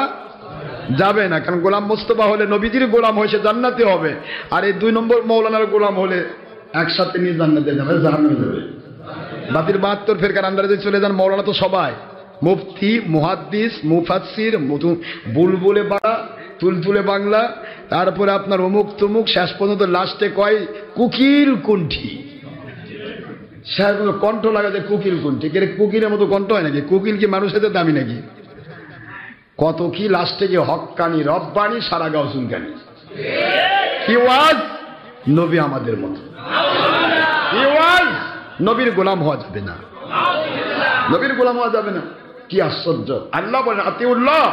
যাবে না। কারণ গোলাম মুস্তফা হলে নবীজির গোলাম হয়েছে জান্নাতে হবে, আর এই 2 নম্বর মৌলানার গোলাম হলে একসাথে নিয়ে জান্নাতে যাবে, জাহান্নামে যাবে। বাতিল 72 ফেরকার আন্ডারে যদি চলে যান, মৌলানা তো সবাই, মুফতি, মুহাদ্দিস, মুফাসসির, বুলবুলে বাংলা, তুলতুলে বাংলা, তারপরে আপনার অমুক তুমুক, শেষ পর্যন্ত লাস্টে কয় কুকিল কুণ্ঠি। শেষ কণ্ঠ লাগা যায় কুকিল কুণ্ঠি। কুকিলের মতো কণ্ঠ হয় নাকি? কুকিল কি মানুষের দামি নাকি? কত কি লাস্টে গিয়ে হক্কানি রব্বানি সারা গাও চুলকানি। কি ওয়াজ? নবী আমাদের মতো। কি ওয়াজ? নবীর গোলাম হওয়া যাবে না, নবীর গোলাম হওয়া যাবে না। কি আশ্চর্য! আল্লাহ বলেন আতিউল্লাহ,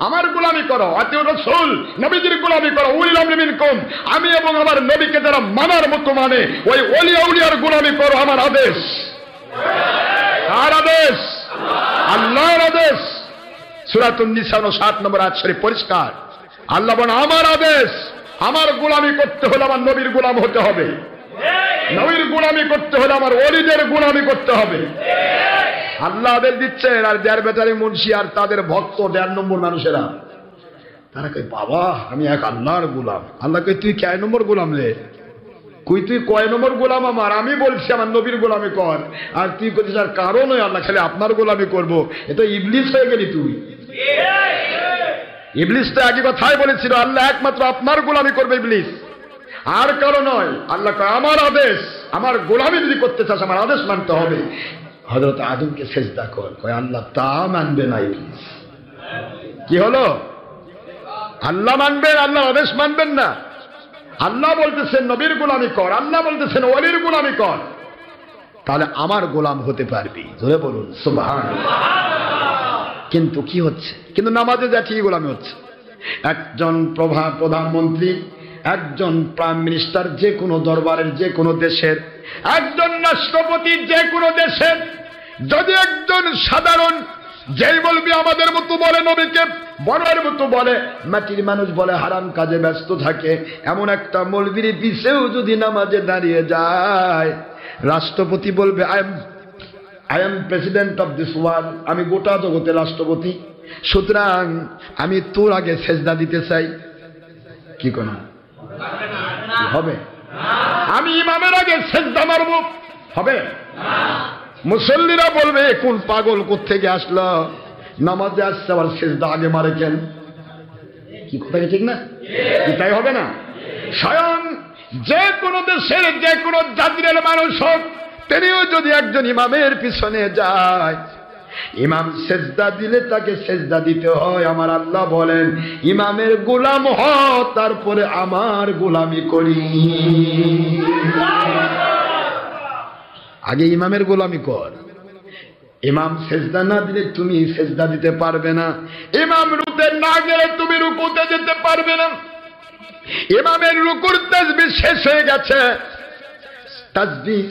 আমার গোলামি করো, আতিউর রাসূল, নবীজির গোলামি করো, উলিল আমরি মিনকুম, আমি এবং আমার নবীকে যারা মানার মতো মানে ওই ওলি আউলিয়ার গোলামি করো। আমার আদেশ, কার আদেশ? আল্লাহর আদেশ। সূরাতুন নিসা 60 নম্বর আয়াত শরীফ পরিষ্কার। আল্লাহ বলেন আমার আদেশ, আমার গোলামি করতে হলে আমার নবীর গোলাম হতে হবে, নবীর গোলামি করতে হলে আমার ওলিদের গোলামি করতে হবে। আল্লাহ আদেশ দিচ্ছেন, আর দেড় বেচারি মুন্সি আর তাদের ভক্ত 1.5 নম্বর মানুষেরা, তারা কয় বাবা আমি এক আল্লাহর গোলাম। আল্লাহ কয় তুই কয় নম্বর গোলাম রে? তুই কয় নম্বর গোলাম আমার? আমি বলছি আমার নবীর গোলামি কর, আর তুই বলছিস আর কারো নয় আল্লাহ, খালি আপনার গোলামি করবো। এ তো ইবলিস হয়ে গেলি তুই। ইবলিস তো একই কথাই বলেছিল, আল্লাহ একমাত্র আপনার গোলামি করবে ইবলিস, আর কারো নয়। আল্লাহ কয় আমার আদেশ, আমার গোলামি যদি করতে চাস আমার আদেশ মানতে হবে। হযরত আদমকে সেজদা কর, কয় আল্লাহ তা মানবে না ইবলিস। কি হলো? আল্লাহ মানবেন, আল্লাহর আদেশ মানবেন না। আল্লাহ বলতেছেন নবীর গোলামি কর, আল্লাহ বলতেছেন ওলির গোলামি কর, তাহলে আমার গোলাম হতে পারবি। জোরে বলুন সুবহানাল্লাহ। কিন্তু কি হচ্ছে? কিন্তু নামাজে যা ঠিক গোলামি হচ্ছে। একজন প্রধানমন্ত্রী, একজন প্রাইম মিনিস্টার, যে কোনো দরবারের, যে কোনো দেশের, একজন রাষ্ট্রপতি, যে কোনো দেশের, যদি একজন সাধারণ যেই বলবি আমাদের মতো বলে নবীকে বড়ের মতো বলে, মাটির মানুষ বলে হারাম কাজে ব্যস্ত থাকে। এমন একটা মৌলবীর পিছেও যদি নামাজে দাঁড়িয়ে যায়, রাষ্ট্রপতি বলবে I am president of this world, আমি গোটা জগতের রাষ্ট্রপতি, সুতরাং আমি তোর আগে সেজদা দিতে চাই। কি কোন হবে? আমি ইমামের আগে সেজদা মারব, হবে? মুসল্লিরা বলবে কোন পাগল কোত্থেকে আসলো, নামাজে আসছে আবার সেজদা আগে মারে কেন? কি কথা ঠিক না? এটাই হবে না? স্বয়ং যে কোনো দেশের যে কোনো জাতির মানুষ হোক, তিনিও যদি একজন ইমামের পিছনে যায়, ইমাম সেজদা দিলে তাকে সেজদা দিতে হয়। আমার আল্লাহ বলেন, ইমামের গোলাম হ, তারপরে আমার গোলামি করি। আগে ইমামের গোলামি কর। ইমাম সেজদা না দিলে তুমি সেজদা দিতে পারবে না। ইমাম রুকুতে না গেলে তুমি রুকুতে যেতে পারবে না। ইমামের রুকুর তাসবিহ শেষ হয়ে গেছে, তাসবিহ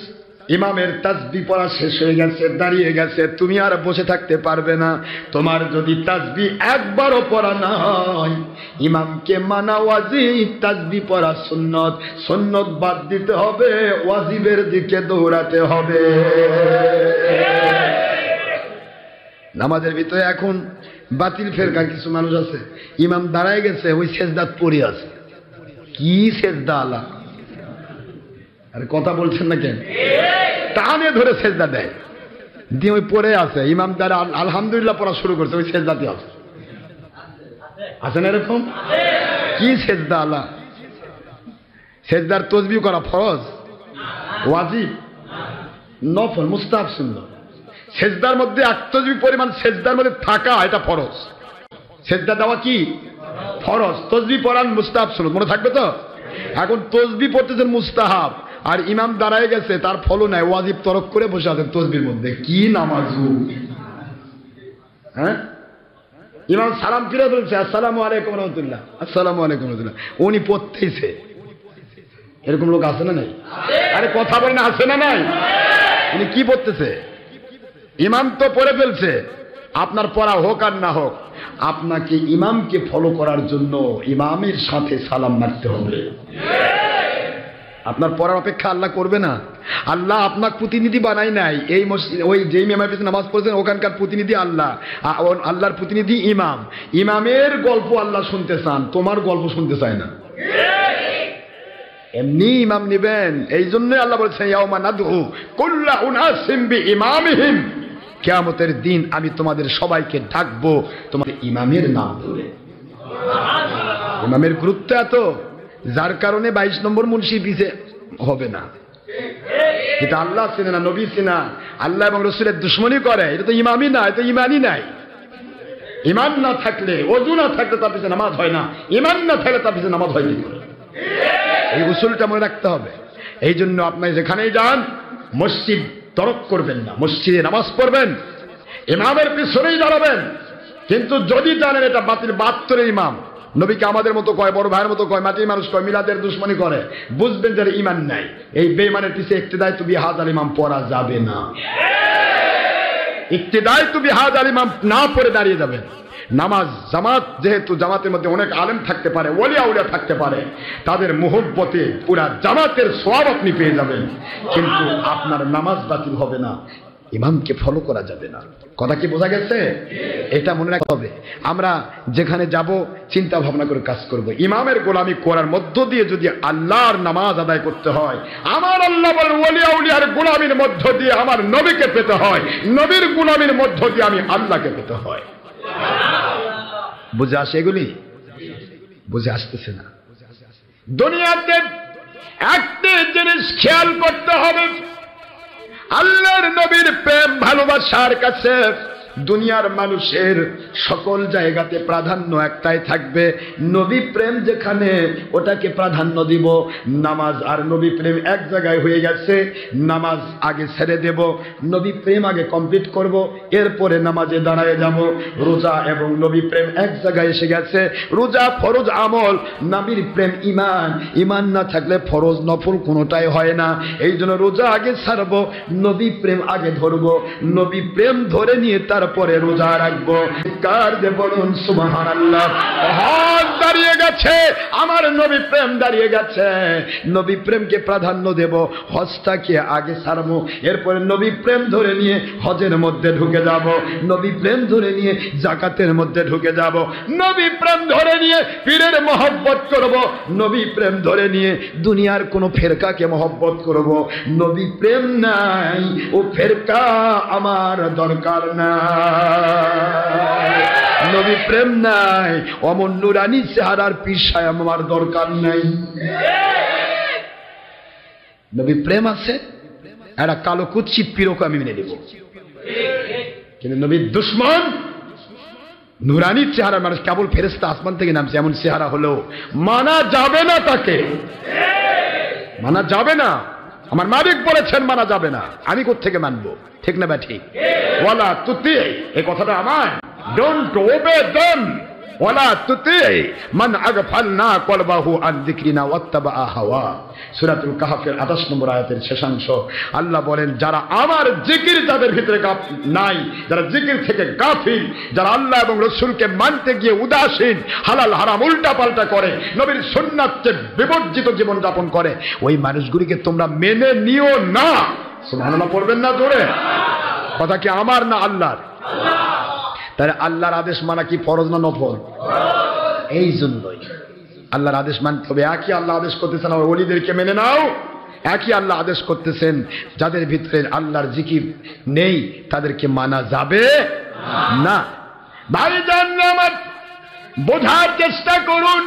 ইমামের তাসবিহ পড়া শেষ হয়ে গেছে, দাঁড়িয়ে গেছে, তুমি আর বসে থাকতে পারবে না। তোমার যদি তাসবিহ একবারও পড়া না হয়, ইমামকে মানা ওয়াজিব, তাসবিহ পড়া সুন্নত, সুন্নত বাদ দিতে হবে, ওয়াজিবের দিকে দৌড়াতে হবে। নামাজের ভিতরে এখন বাতিল ফেরকা কিছু মানুষ আছে, ইমাম দাঁড়ায় গেছে, ওই সেজদাত পড়ে আছে। কি সেজদা আলা? আরে কথা বলছেন না কেন? টানে ধরে সেজদা দেয়, দিয়ে ওই পড়ে আছে, ইমাম দ্বারা আলহামদুলিল্লাহ পড়া শুরু করছে, ওই সেজদাতে আছে। আছে না এরকম? কি সেজদা আলা? সেজদার তাসবিহ করা ফরজ, ওয়াজিব, নফল, মুস্তাহাব, সুন্নাত। সেজদার মধ্যে তাসবিহ পরিমাণ সেজদার মধ্যে থাকা, এটা ফরজ। সেজদা দেওয়া কি ফরজ, তাসবিহ পড়ান মুস্তাহাব, সুন্নাত। মনে থাকবে তো? এখন তাসবিহ পড়তেছেন মুস্তাহাব, আর ইমাম দাঁড়ায় গেছে, তার ফলো নাই, ওয়াজিব তরক করে বসে আছেন তাসবিহর মধ্যে। কি নামাজ? হ্যাঁ, ইমাম সালাম ফিরে বলছে আসসালামু আলাইকুম রাহমাতুল্লাহ, আসসালামু আলাইকুম রাহমাতুল্লাহ, উনি পড়তেইছে। এরকম লোক আছে না নাই? আরে কথা বলেন, আছে না নাই? উনি কি পড়তেছে? ইমাম তো পড়ে ফেলছে। আপনার পড়া হোক আর না হোক, আপনাকে ইমামকে ফলো করার জন্য ইমামের সাথে সালাম মারতে হবে। আপনার পড়ার অপেক্ষা আল্লাহ করবে না। আল্লাহ আপনার প্রতিনিধি বানাই নাই। এই মসজিদ, ওই যে ইমামের পিছনে নামাজ পড়ছেন, ওখানকার প্রতিনিধি আল্লাহ, আল্লাহর প্রতিনিধি ইমাম। ইমামের গল্প আল্লাহ শুনতে চান, তোমার গল্প শুনতে চায় না। এমনি ইমাম নিবেন। এই জন্য আল্লাহ বলছেন ইয়াউমা নাদউ কুল্লা উনাসিম বিইমামিহিম, কিয়ামতের দিন আমি তোমাদের সবাইকে ডাকবো তোমাদের ইমামের নাম ধরে। ইমামের গুরুত্ব এত, যার কারণে 22 নম্বর মুন্সি পিছে হবে না। এটা আল্লাহ চেনে না, নবী চেনে না, আল্লাহ এবং রাসূলের দুশমনী করে, এটা তো ইমামই না, এটা ইমানই নাই। ইমান না থাকলে, ওযু না থাকলে তার পিছনে নামাজ হয় না, ইমান না থাকলে তার পিছনে নামাজ হয় কি করে? এই উসুলটা মনে রাখতে হবে। এই জন্য আপনি যেখানেই যান, মসজিদ তরক করবেন না, মসজিদে নামাজ পড়বেন, ইমামের পিছনেই দাঁড়াবেন। কিন্তু যদি জানেন এটা বাতিল, 72 ইমাম, নবীকে আমাদের মতো কয়, বড় ভাইয়ের মতো কয়, মাটির মানুষ কয়, মিলাদের দুশমনী করে, বুঝবেন যে ইমান নাই। এই বেঈমানের পিছে ইক্তেদায় তুবি হাজার ইমাম পড়া যাবে না। ইক্তেদায় তুবি হাজার ইমাম না পড়ে দাঁড়িয়ে যাবেন। নামাজ জামাত, যেহেতু জামাতের মধ্যে অনেক আলেম থাকতে পারে, ওলিয়া উলিয়া থাকতে পারে, তাদের মুহব্বতে পুরা জামাতের সওয়াব আপনি পেয়ে যাবেন, কিন্তু আপনার নামাজ বাতিল হবে না, ইমামকে ফলো করা যাবে না। কথা কি বোঝা গেছে? এটা মনে রাখতে হবে। আমরা যেখানে যাব চিন্তা ভাবনা করে কাজ করব। ইমামের গোলামি করার মধ্য দিয়ে যদি আল্লাহর নামাজ আদায় করতে হয়, আমার আল্লাহ বলেন ওলিয়া উলিয়ার গোলামির মধ্য দিয়ে আমার নবীকে পেতে হয়, নবীর গোলামির মধ্য দিয়ে আমি আল্লাহকে পেতে হয়। বুঝে আসে এগুলি? বুঝে আসতেছে না। দুনিয়াতে একটা জিনিস খেয়াল করতে হবে, আল্লাহর নবীর প্রেম ভালোবাসার কাছে দুনিয়ার মানুষের সকল জায়গাতে প্রাধান্য একটাই থাকবে, নবী প্রেম যেখানে ওটাকে প্রাধান্য দিব। নামাজ আর নবী প্রেম এক জায়গায় হয়ে গেছে, নামাজ আগে ছেড়ে দেব, নবী প্রেম আগে কমপ্লিট করব, এরপরে নামাজে দাঁড়ায় যাব। রোজা এবং নবী প্রেম এক জায়গায় এসে গেছে, রোজা ফরজ আমল, নবীর প্রেম ইমান, ইমান না থাকলে ফরজ নফল কোনোটাই হয় না। এই জন্য রোজা আগে ছাড়বো, নবী প্রেম আগে ধরবো, নবী প্রেম ধরে নিয়ে তারপরে রোজা রাখবো। চিৎকার দিয়ে বলুন সুবহানাল্লাহ। হক দাঁড়িয়ে গেছে, আমার নবী প্রেম দাঁড়িয়ে গেছে। নবী প্রেমকে প্রাধান্য দেব, হজটাকে আগে ছাড়বো, এরপরে নবী প্রেম ধরে নিয়ে হজের মধ্যে ঢুকে যাব, নবী প্রেম ধরে নিয়ে যাকাতের মধ্যে ঢুকে যাব, নবী প্রেম ধরে নিয়ে পীরের মহব্বত করব, নবী প্রেম ধরে নিয়ে দুনিয়ার কোনো ফেরকাকে মহব্বত করব। নবী প্রেম নাই, ও ফেরকা আমার দরকার নাই। নবী প্রেম নাই, অমন নুরানি চেহারার পীর সাহেব আমার দরকার নাই। নবী প্রেম আছে, একটা কালো কুৎসিত পীরকে আমি মেনে নেব, কিন্তু নবীর দুশ্মন নুরানি চেহারা মানুষ, কেবল ফেরেশতা আসমান থেকে নামছে এমন চেহারা হলেও মানা যাবে না, তাকে মানা যাবে না। আমার মালিক বলেছেন মানা যাবে না, আমি কোত্থেকে মানবো? ঠিক না ব্যাঠিক? ওয়ালা তুতি, এই কথাটা আমার, ডোন্ট ওবে দেম, ওয়ালা তুতি মান আগফালনা কলবাহু আন যিকরিনা ওয়াত্তাবা হাওয়া। সূরাতুল কাহফের 28 নম্বর আয়াতের শেষাংশ। আল্লাহ বলেন, যারা আমার জিকির যাদের ভিতরে নাই, যারা জিকির থেকে গাফিল, যারা আল্লাহ এবং রাসূলকে মানতে গিয়ে উদাসীন, হালাল হারাম উল্টা পাল্টা করে, নবীর সুন্নাতকে বিবর্জিত জীবন যাপন করে, ওই মানুষগুলিকে তোমরা মেনে নিও না। সুবহানাল্লাহ পড়বেন না জোরে? কথা কি আমার না আল্লাহর? তাহলে আল্লাহর আদেশ মানা কি ফরজ না নফল? এই জন্যই আল্লাহর আদেশ মানতে হবে। একই আল্লাহ আদেশ করতেছেন আমার ওলিদেরকে মেনে নাও, একই আল্লাহ আদেশ করতেছেন যাদের ভিতরে আল্লাহর জিকির নেই তাদেরকে মানা যাবে না। ভাইজান আমার, বোঝার চেষ্টা করুন।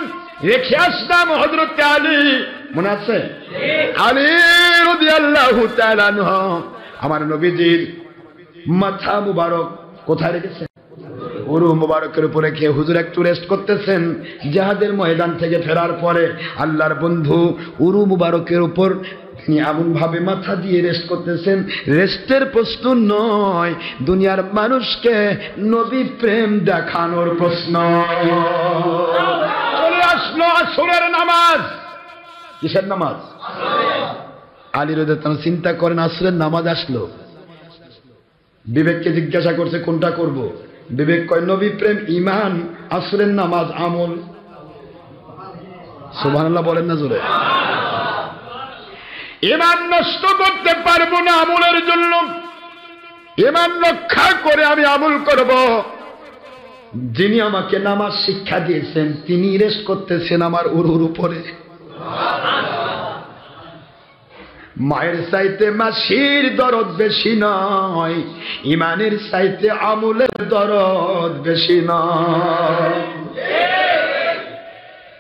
রেখে আসলাম হযরত আলী, মনে আছে? আলী রাদিয়াল্লাহু তাআলা আনহু, আমার নবীজির মাথা মুবারক কোথায় রেখেছেন? উরু মুবারকের উপরে খেয়ে হুজুর একটু রেস্ট করতেছেন। জিহাদের ময়দান থেকে ফেরার পরে আল্লাহর বন্ধু উরু মুবারকের উপর এমন ভাবে মাথা দিয়ে রেস্ট করতেছেন, রেস্টের প্রশ্ন নয়, দুনিয়ার মানুষকে নবী প্রেম দেখানোর প্রশ্ন। চলে আসলো আসরের নামাজ। কিসের নামাজ? আলী রাদিয়াল্লাহু তাআলা চিন্তা করেন, আসরের নামাজ আসলো, বিবেককে জিজ্ঞাসা করছে কোনটা করব? বিবেক কয় নবী প্রেম ঈমান, আসরের নামাজ আমল। সুবহানাল্লাহ বলেন না জোরে? ঈমান নষ্ট করতে পারবো না আমলের জন্য, ঈমান রক্ষা করে আমি আমল করব। যিনি আমাকে নামাজ শিক্ষা দিয়েছেন তিনি রেস্ট করতেছেন আমার উরুর উপরে। মায়ের চাইতে মাসির দরদ বেশি নয়, ইমানের চাইতে আমলের দরদ বেশি নয়।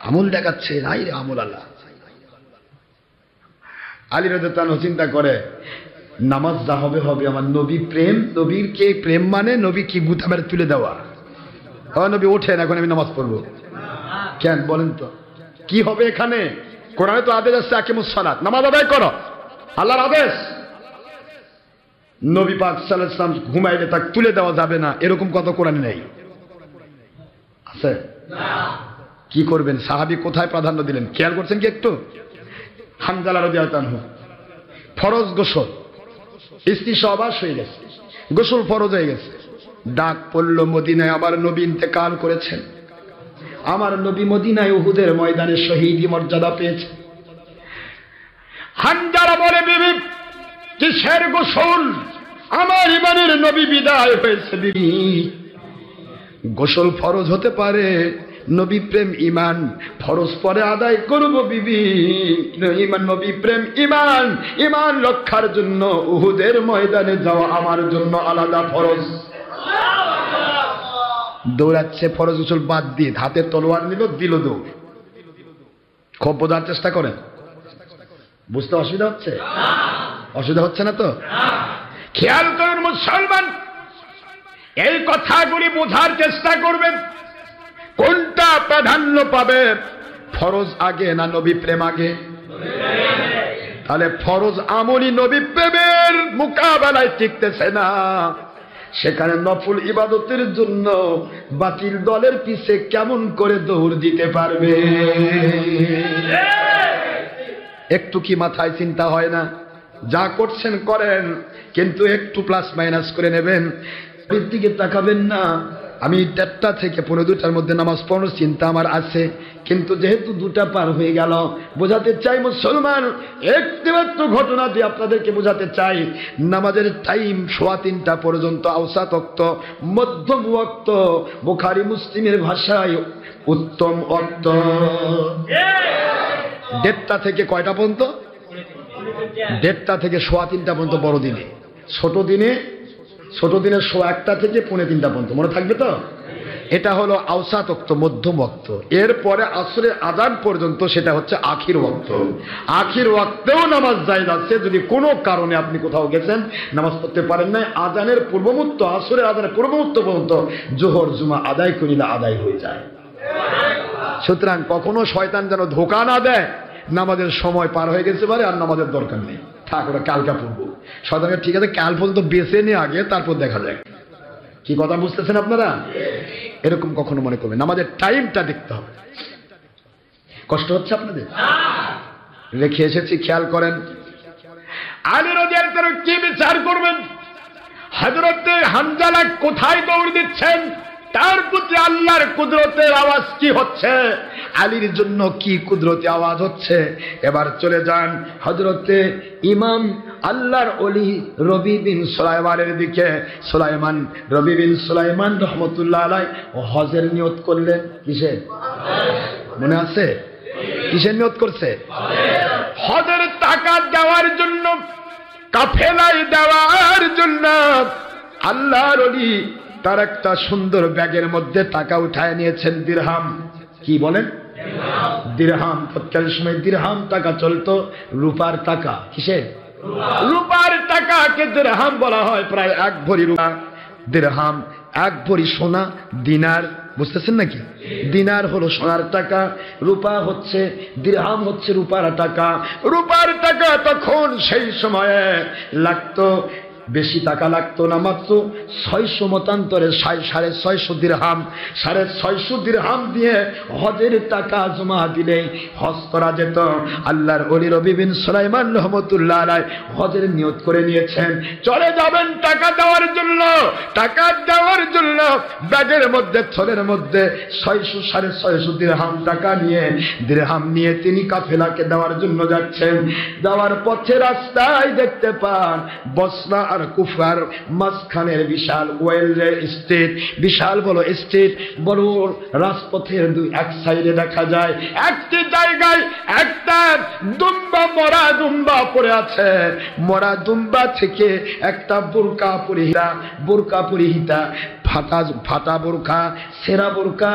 আমল দেখাচ্ছে নাই রে আমল আল্লাহ। আলী রাদিয়াল্লাহু তাআলা চিন্তা করে, নামাজ যা হবে হবে, আমার নবী প্রেম, নবীর কে প্রেম মানে নবী কি গুতা মেরে তুলে দেওয়া? নবী ওঠেন, এখন আমি নামাজ পড়বো। কেন বলেন তো কি হবে এখানে? কোরআনে তো আদেশ আছে আকিমুস সালাত, নামাজ আদায় করো, আল্লাহর আদেশ। নবী পাক সাল্লাল্লাহু আলাইহি ওয়াসাল্লাম ঘুমাইলে তাকে তুলে দেওয়া যাবে না, এরকম কত কোরআনে নেই? আছে? কি করবেন? সাহাবী কোথায় প্রাধান্য দিলেন খেয়াল করছেন কি একটু? হানজালা রাদিয়াল্লাহু আনহু ফরজ গোসল, স্ত্রী সহবাস হয়ে গেছে, গোসল ফরজ হয়ে গেছে, ডাক পড়ল মদিনায় আমার নবী ইন্তেকাল করেছেন, আমার নবী মদিনায় উহুদের ময়দানে শহীদ মর্যাদা পেয়েছে। হানজালা বলে, বিবি কিসের গোসল? আমার ইমানের নবী বিদায় হয়েছে বিবি। গোসল ফরজ হতে পারে, নবী প্রেম ইমান, ফরজ পরে আদায় করব বিবি। ইমান নবী প্রেম ইমান, ইমান রক্ষার জন্য উহুদের ময়দানে যাওয়া আমার জন্য আলাদা ফরজ। দৌড়াচ্ছে ফরজ গোসল বাদ দিয়ে, হাতে তলোয়ার নিল, দিল দৌড়। খুব বোঝার চেষ্টা করেন, বুঝতে অসুবিধা হচ্ছে? অসুবিধা হচ্ছে না তো? খেয়াল করুন মুসলমান, এই কথাগুলি বোঝার চেষ্টা করবেন। কোনটা প্রাধান্য পাবে? ফরজ আগে না নবী প্রেম আগে? তাহলে ফরজ আমলি নবী প্রেমের মোকাবেলায় টিকতেছে না, সেখানে নফল ইবাদতের জন্য বাতিল দলের পিছে কেমন করে দৌড় দিতে পারবে? একটু কি মাথায় চিন্তা হয় না? যা করছেন করেন, কিন্তু একটু প্লাস মাইনাস করে নেবেন, দিকে তাকাবেন না। আমি 1:30 থেকে 1:45-র মধ্যে নামাজ পড়ার চিন্তা আমার আছে, কিন্তু যেহেতু 2টা পার হয়ে গেল, বোঝাতে চাই মুসলমান, একটিমাত্র ঘটনা দিয়ে আপনাদেরকে বোঝাতে চাই, নামাজের টাইম 3:15 পর্যন্ত আওসাত ওয়াক্ত, মধ্যম ওয়াক্ত, বুখারী মুসলিমের ভাষায় উত্তম ওয়াক্ত। 1:30 থেকে কয়টা পর্যন্ত? 1:30 থেকে 3:15 পর্যন্ত বড় দিনে, ছোট দিনে 1:15 থেকে 2:45 পর্যন্ত, মনে থাকবে তো? এটা হলো আওসাত ওয়াক্ত, মধ্যম ওয়াক্ত। এরপরে আসরের আযান পর্যন্ত সেটা হচ্ছে আখির ওয়াক্ত। আখির ওয়াক্তেও নামাজ জায়েজ আছে, যদি কোনো কারণে আপনি কোথাও গেছেন নামাজ পড়তে পারেন নাই, আযানের পূর্বমুহূর্ত, আসরের আযানের পূর্বমুহূর্ত পর্যন্ত জোহর জুমা আদায় করিলে আদায় হয়ে যায়। সুতরাং কখনো শয়তান যেন ধোঁকা না দেয়, নামাজের সময় পার হয়ে গেছে পারে আর নামাজের দরকার নেই, থাক ওরা কালকা পড়বো। শয়তানকে ঠিক আছে কাল পর্যন্ত বেঁচে নিয়ে আগে তারপর দেখা যায়। কি কথা বুঝতেছেন আপনারা? এরকম কখনো মনে করবেন, নামাজের টাইমটা দেখতে হবে। কষ্ট হচ্ছে আপনাদের? রেখে এসেছি, খেয়াল করেন। আলী রাদিয়াল্লাহু আনহু কি বিচার করবেন? হযরত হানজালা কোথায় দৌড় দিচ্ছেন, তার প্রতি আল্লাহর কুদরতের আওয়াজ কি হচ্ছে, আলীর জন্য কি কুদরতি আওয়াজ হচ্ছে। এবার চলে যান হযরতে ইমাম আল্লাহর ওলি রবি বিন সুলাইমানের দিকে। রবি বিন সুলাইমান রহমতুল্লাহ আলাইহি হজের নিয়ত করলেন। কিসের? মনে আছে? কিসের নিয়ত করছে? হজের টাকা দেওয়ার জন্য, কাফেলায় দেওয়ার জন্য। আল্লাহর ওলি তার একটা সুন্দর ব্যাগের মধ্যে টাকা উঠায় নিয়েছেন, দিরহাম। কি বলেন? দিরহাম। তৎকালীন সময় দিরহাম টাকা চলতো, রূপার টাকা। কিসের? রূপার টাকাকে দিরহাম বলা হয়। প্রায় 1 ভরি রূপা। দিরহাম 1 ভরি সোনা। দিনার, বুঝতেছেন নাকি? দিনার হলো সোনার টাকা, রূপা হচ্ছে, দিরহাম হচ্ছে রূপার টাকা। রূপার টাকা তখন সেই সময়ে লাগতো, বেশি টাকা লাগতো না, মাত্র 600 মতান্তরে 650 দিরহাম। 650 দিরহাম দিয়ে হজের টাকা জমা দিলেই হজ করা যেত। আল্লাহর ওলি রবি বিন সুলাইমান রহমতুল্লাহ আলাইহি হজের নিয়ত করে নিয়েছেন, চলে যাবেন টাকা দেওয়ার জন্য। টাকা দেওয়ার জন্য ব্যাগের মধ্যে, থলের মধ্যে 650 দিরহাম টাকা নিয়ে, দিরহাম নিয়ে তিনি কাফেলাকে দেওয়ার জন্য যাচ্ছেন। যাওয়ার পথে রাস্তায় দেখতে পান বসরা আর কুফার মাঝখানের বিশাল ওয়েলরে স্টেট, বিশাল বড় স্টেট, বড় রাজপথের এক সাইডে দেখা যায় একটি জায়গায় একটা দুম্বা, মরা দুম্বা পড়ে আছে। মরা দুম্বা থেকে একটা বোরকা পরিহিতা ফাটা বোরকা, সেরা বোরকা,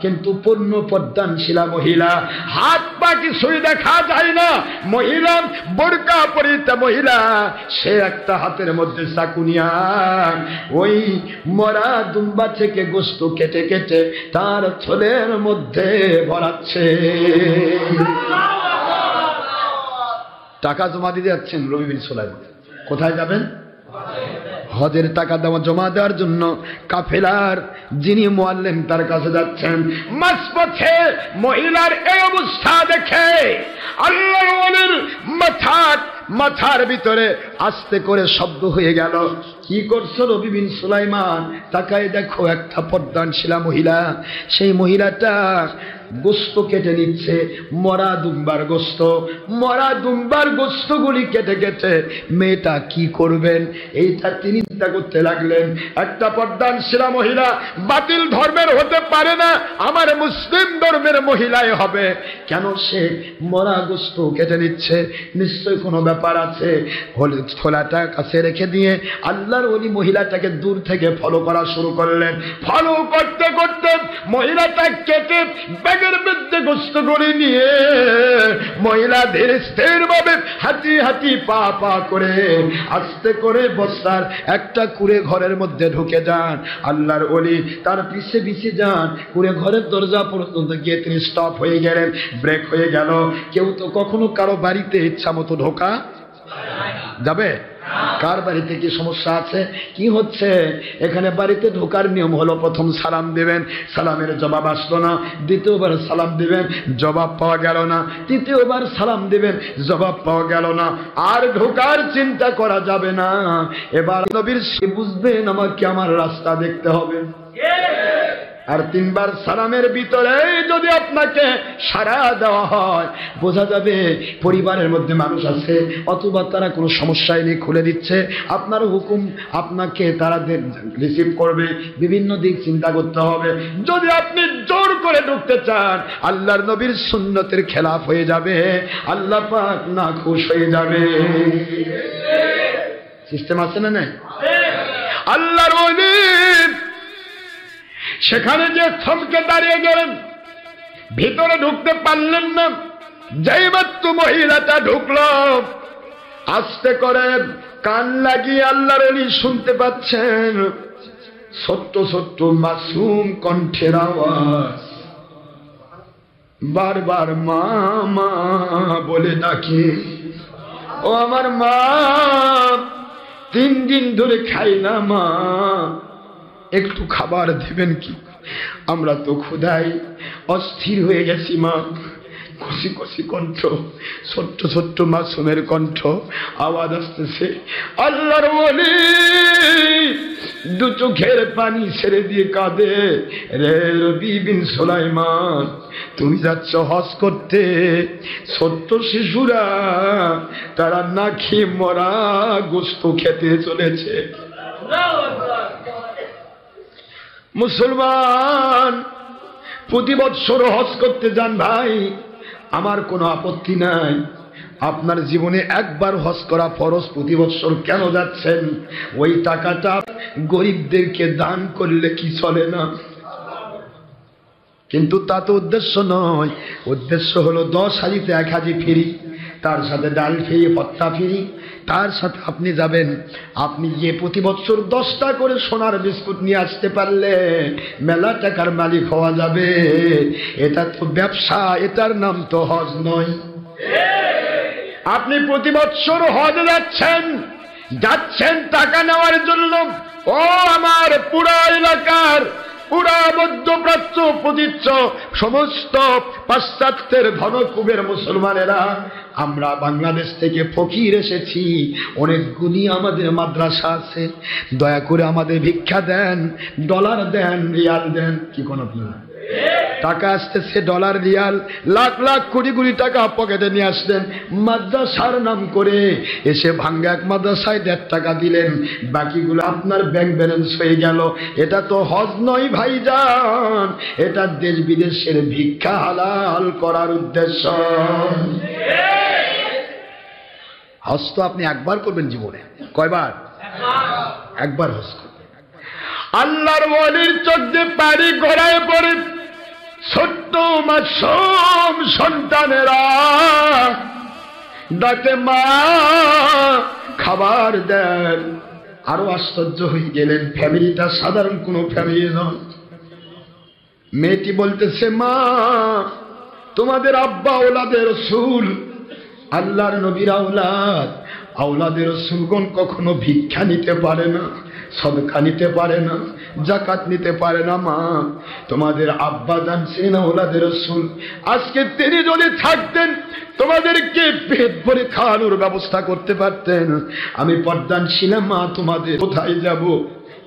কিন্তু পূর্ণ পদ্মানশীলা মহিলা, হাত পা কিছুই দেখা যায় না। মহিলা, বোরকা পরিহিতা মহিলা, সে একটা হাতের মধ্যে চাকু নিয়া ওই মরা দুম্বা থেকে গোশত কেটে কেটে তার থলের মধ্যে ভরাচ্ছে। টাকা জমা দিতে যাচ্ছেন রবি বিন সুলাইমান। কোথায় যাবেন? হজের টাকা জমা দেওয়ার জন্য কাফেলার যিনি মুআল্লিম তার কাছে যাচ্ছেন। মাঝপথে মহিলার এই অবস্থা দেখে আল্লাহর ওলির মাথার ভিতরে আস্তে করে শব্দ হয়ে গেল, কি করছো রবি বিন সুলাইমান? তাকায় দেখো একটা পদ্মানশীলা মহিলা, সেই মহিলাটা গোস্ত কেটে নিচ্ছে, মরা দুম্বার গোস্ত। মরা দুম্বার গোস্তগুলি কেটে কেটে মেয়েটা কি করবেন এইটা তিনি চিন্তা করতে লাগলেন। একটা পদ্মানশীলা মহিলা বাতিল ধর্মের হতে পারে না, আমার মুসলিম ধর্মের মহিলাই হবে। কেন সে মরা গোস্ত কেটে নিচ্ছে? নিশ্চয় কোনো ব্যাপার আছে। থলাটা কাছে রেখে দিয়ে আল্লাহর ওলি মহিলাটাকে দূর থেকে ফলো করা শুরু করলেন। ফলো করতে করতে মহিলাটা কেটে ব্যাগের মধ্যে গোস্ত করে নিয়ে মহিলা ধীরে স্থির ভাবে হাঁটি হাঁটি পা পা করে আস্তে করে বস্তার একটা কুড়ে ঘরের মধ্যে ঢুকে যান। আল্লাহর ওলি তার পিছে পিছে যান। কুড়ে ঘরের দরজা পর্যন্ত গিয়ে তিনি স্টপ হয়ে গেলেন, ব্রেক হয়ে গেল। কেউ তো কখনো কারো বাড়িতে ইচ্ছা মতো ঢোকা যাবে? কার বাড়িতে কি সমস্যা আছে? কি হচ্ছে এখানে? বাড়িতে ঢোকার নিয়ম হলো প্রথম সালাম দিবেন, সালামের জবাব আসলো না। দ্বিতীয়বার সালাম দিবেন, জবাব পাওয়া গেল না। তৃতীয়বার সালাম দিবেন, জবাব পাওয়া গেল না। আর ঢোকার চিন্তা করা যাবে না। এবার নবীর সে বুঝবেন আমাকে আমার রাস্তা দেখতে হবে। আর 3 বার সালামের ভিতরে যদি আপনাকে সাড়া দেওয়া হয়, বোঝা যাবে পরিবারের মধ্যে মানুষ আছে, অথবা তারা কোনো সমস্যায় নেই, খুলে দিচ্ছে আপনার হুকুম, আপনাকে তারা রিসিভ করবে। বিভিন্ন দিক চিন্তা করতে হবে। যদি আপনি জোর করে ঢুকতে চান, আল্লাহর নবীর সুন্নতের খেলাফ হয়ে যাবে, আল্লাহ পাক নাখুশ হয়ে যাবে। সিস্টেম আছে না? না, আল্লাহর ওলি সেখানে যে থমকে দাঁড়িয়ে গেলেন, ভিতরে ঢুকতে পারলেন না। যেই মাত্র মহিলাটা ঢুকলো, আস্তে করে কান লাগিয়ে আল্লাহর ওলি শুনতে পাচ্ছেন ছোট্ট ছোট্ট মাসুম কণ্ঠের আওয়াজ, বারবার মা মা বলে ডাকে। ও আমার মা, 3 দিন ধরে খাই না মা, একটু খাবার দেবেন কি? আমরা তো ক্ষুধায় অস্থির হয়ে গেছি মা। কষি কষি কণ্ঠ, ছোট্ট ছোট্ট মাসুমের কণ্ঠ, আওয়াজ আসতেছে। আল্লাহর ওলি 2 চোখের পানি ছেড়ে দিয়ে কাঁদে, রে রবি বিন সুলাইমান, তুমি যাচ্ছ হজ করতে, ছোট্ট শিশুরা তারা না খেয়ে মরা গোশত খেতে চলেছে। মুসলমান প্রতি বছর হজ করতে যান ভাই, আমার কোনো আপত্তি নাই। আপনার জীবনে একবার হজ করা ফরজ, প্রতি বছর কেন যাচ্ছেন? ওই টাকাটা গরিবদেরকে দান করলে কি চলে না? কিন্তু তা তো উদ্দেশ্য নয়। উদ্দেশ্য হলো 10 হাজিতে 1 হাজি ফ্রি, তার সাথে ডাল ফ্রি, ভত্তা ফ্রি, তার সাথে আপনি যাবেন। আপনি যে প্রতি বছর 10টা করে সোনার বিস্কুট নিয়ে আসতে পারলে মেলা টাকার মালিক হওয়া যাবে। এটা তো ব্যবসা, এটার নাম তো হজ নয়। আপনি প্রতি বছর হজ যাচ্ছেন টাকা নেওয়ার জন্য। ও আমার পুরা এলাকার, পুরা মধ্যপ্রাচ্য প্রতীচ্য সমস্ত পাশ্চাত্যের ধনকুবের মুসলমানেরা, আমরা বাংলাদেশ থেকে ফকির এসেছি, অনেকগুলি আমাদের মাদ্রাসা আছে, দয়া করে আমাদের ভিক্ষা দেন, ডলার দেন, রিয়াল দেন। কি কোনো টাকা আসতেছে, ডলার, রিয়াল, লাখ লাখ কোটি কোটি টাকা পকেটে নিয়ে আসলেন, মাদ্রাসার নাম করে এসে ভাঙ্গা এক মাদ্রাসায় 1.5 টাকা দিলেন, বাকিগুলো আপনার ব্যাংক ব্যালেন্স হয়ে গেল। এটা তো হজ নয় ভাইজান, এটা দেশ বিদেশের ভিক্ষা হালাল করার উদ্দেশ্য। হজ তো আপনি একবার করবেন জীবনে। কয়বার? একবার হজ করবেন। আল্লাহর ওলির চোখ দিয়ে পানি গড়ায় পড়ে ছোট্ট মাসুম সন্তানেরা ডাকে মা, খাবার দেন। আরো আশ্চর্য হয়ে গেলেন, ফ্যামিলিটা সাধারণ কোনো ফ্যামিলি নয়। মেয়েটি বলতেছে, মা, তোমাদের আব্বা আওলাদে রাসূল, আল্লাহর নবীর আওলাদ। আওলাদে রাসূলগণ কখনো ভিক্ষা নিতে পারে না, সদকা নিতে পারে না, যাকাত নিতে পারে না। মা, তোমাদের আব্বা জান ছিলেন আওলাদে রাসূল। আজকে তিনি যদি থাকতেন তোমাদেরকে পেট ভরে খাওয়ানোর ব্যবস্থা করতে পারতেন। আমি পর্দান ছিলাম, মা, তোমাদের কোথায় যাব,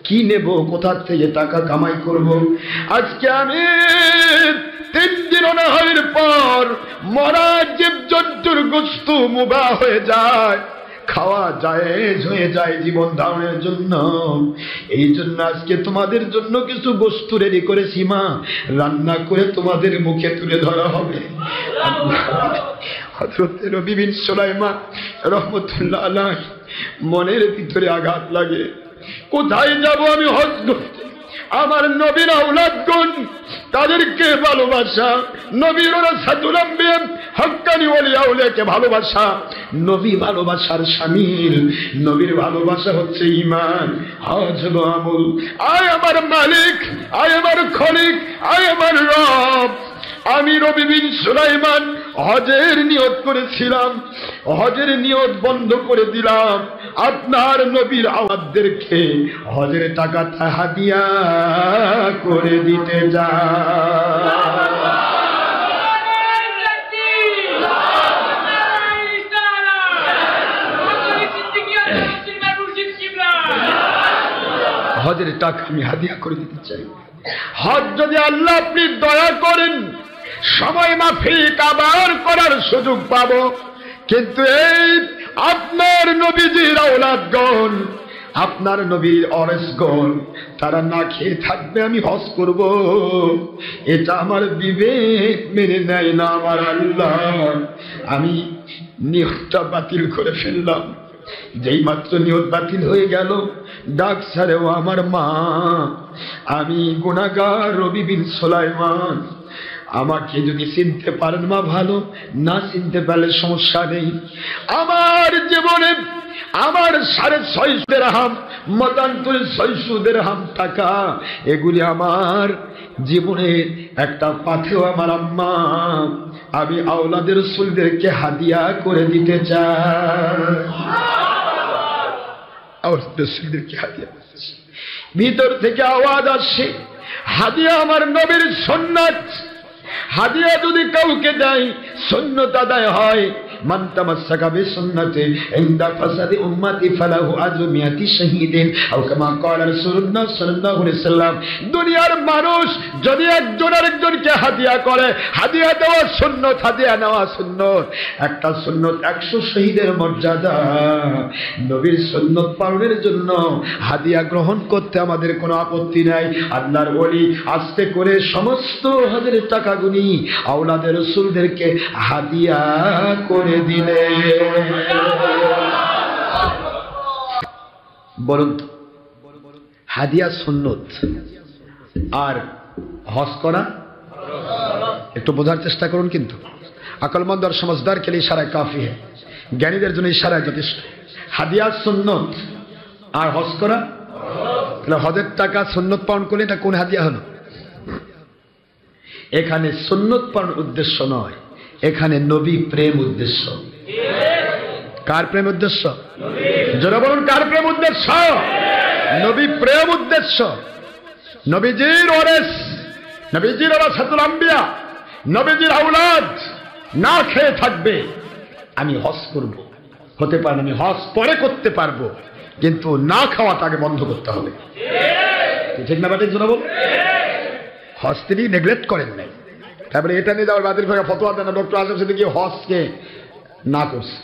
কি নেব, কোথা থেকে টাকা কামাই করব? আজকে আমি 3 দিন অনাহারের পর মরা জীবজন্তুর গোশত মুবাহ হয়ে যায়, খাওয়া জায়েজ হয়ে যায় জীবন ধারণের জন্য। এই জন্য আজকে তোমাদের জন্য কিছু বস্তু রেডি করেছি মা, রান্না করে তোমাদের মুখে তুলে ধরা হবে। হযরত রবি বিন সুলাইমান রাহমাতুল্লাহ আলাইহি মনের ভিতরে আঘাত লাগে, কোথায় যাব আমি হজ করতে? আমার নবীর আওলাদগণ, তাদেরকে ভালোবাসা, নবীর রাসূলুল আম্বিয়া হক্কানি ওলি আউলিয়াকে ভালোবাসা, নবী ভালোবাসার শামিল। নবীর ভালোবাসা হচ্ছে ঈমান, হজ হলো আমল। আয় আমার মালিক, আয় আমার খলিক, আয় আমার রব। আমি রবি বিন সুলাইমান হজের নিয়ত করেছিলাম, হজের নিয়ত বন্ধ করে দিলাম। আপনার নবীর আওলাদদেরকে হজের টাকাটা হাদিয়া করে দিতে যা। হজের টাকা আমি হাদিয়া করে দিতে চাই। হজ যদি আল্লাহ আপনি দয়া করেন সময় মাফিক আবার করার সুযোগ পাবো, কিন্তু এই আপনার নবীজির আওলাদগণ, আপনার নবীর ওয়ারিসগণ তারা না খেয়ে থাকবে, আমি হজ করব, এটা আমার বিবেক মেনে নেয় না। আমার আল্লাহ, আমি নিয়তটা বাতিল করে ফেললাম। যেই মাত্র নিয়ত বাতিল হয়ে গেল, ডাক ছাড়েও আমার মা, আমি গুনাহগার রবি বিন সুলাইমান, আমাকে যদি চিনতে পারেন মা ভালো, না চিনতে পারলে সমস্যা নেই। আমার জীবনে আমার 650 দিরহাম, মতান্তরে 600 দিরহাম টাকা, এগুলি আমার জীবনের একটা পাথেও আমার আম্মা, আমি আওলাদে রাসূলদেরকে হাদিয়া করে দিতে চাই। আওলাদে রাসূলদেরকে হাদিয়া। ভিতর থেকে আওয়াজ আসে, হাদিয়া আমার নবীর সুন্নাত, হাদিয়া যদি কাউকে দেয় সুন্নাত আদায় হয়। মান তামাসসাকা বিসুন্নতি ইনদা ফাসাদি উম্মতি ফালাহু আজরু মিয়াতি শাহীদিন আও কামা ক্বালা রাসূলুল্লাহ সাল্লাল্লাহু আলাইহি সাল্লাম। দুনিয়ার মানুষ যদি একজন আরেকজনকে হাদিয়া করে, হাদিয়া দেওয়া সুন্নাত, হাদিয়া নেওয়া সুন্নাত, একটা সুন্নাত 100 শহীদের মর্যাদা। নবীর সুন্নাত পালনের জন্য হাদিয়া গ্রহণ করতে আমাদের কোনো আপত্তি নাই। আল্লাহর ওলি আস্তে করে সমস্ত হজের টাকা গুনি আওলাদে রাসূলদেরকে হাদিয়া করে দিলে। বলুন তো, হাদিয়া সুন্নত আর হজ করা একটু বোঝার চেষ্টা করুন। কিন্তু আকলমন্দ আর সমঝদার কে লিয়ে ইশারা কাফি है, জ্ঞানীদের জন্য ইশারা যথেষ্ট। হাদিয়া সুন্নত আর হজ করা, তাহলে হজের টাকা সুন্নত পালন করলে এটা কোন হাদিয়া হলো? এখানে সুন্নত পালন উদ্দেশ্য নয়, এখানে নবী প্রেম উদ্দেশ্য। কার প্রেম উদ্দেশ্য? যারা বলুন কার প্রেম উদ্দেশ্য? নবী প্রেম উদ্দেশ্য। নবীজির ওয়ারিস, নবীজির ওয়ারাসাতুল আম্বিয়া, নবীজির আওলাদ না খেয়ে থাকবে, আমি হজ করব। হতে পারে আমি হজ পরে করতে পারবো, কিন্তু না খাওয়াটা আগে বন্ধ করতে হবে। ঠিক না ব্যাটিক জনাব? হজ তিনি নেগলেক্ট করেন নাই, তারপরে এটা নিয়ে যাওয়ার বাতিল ভাগে ফতোয়া দেন ডক্টর আজম সিদ্দিকী হজকে না করছে।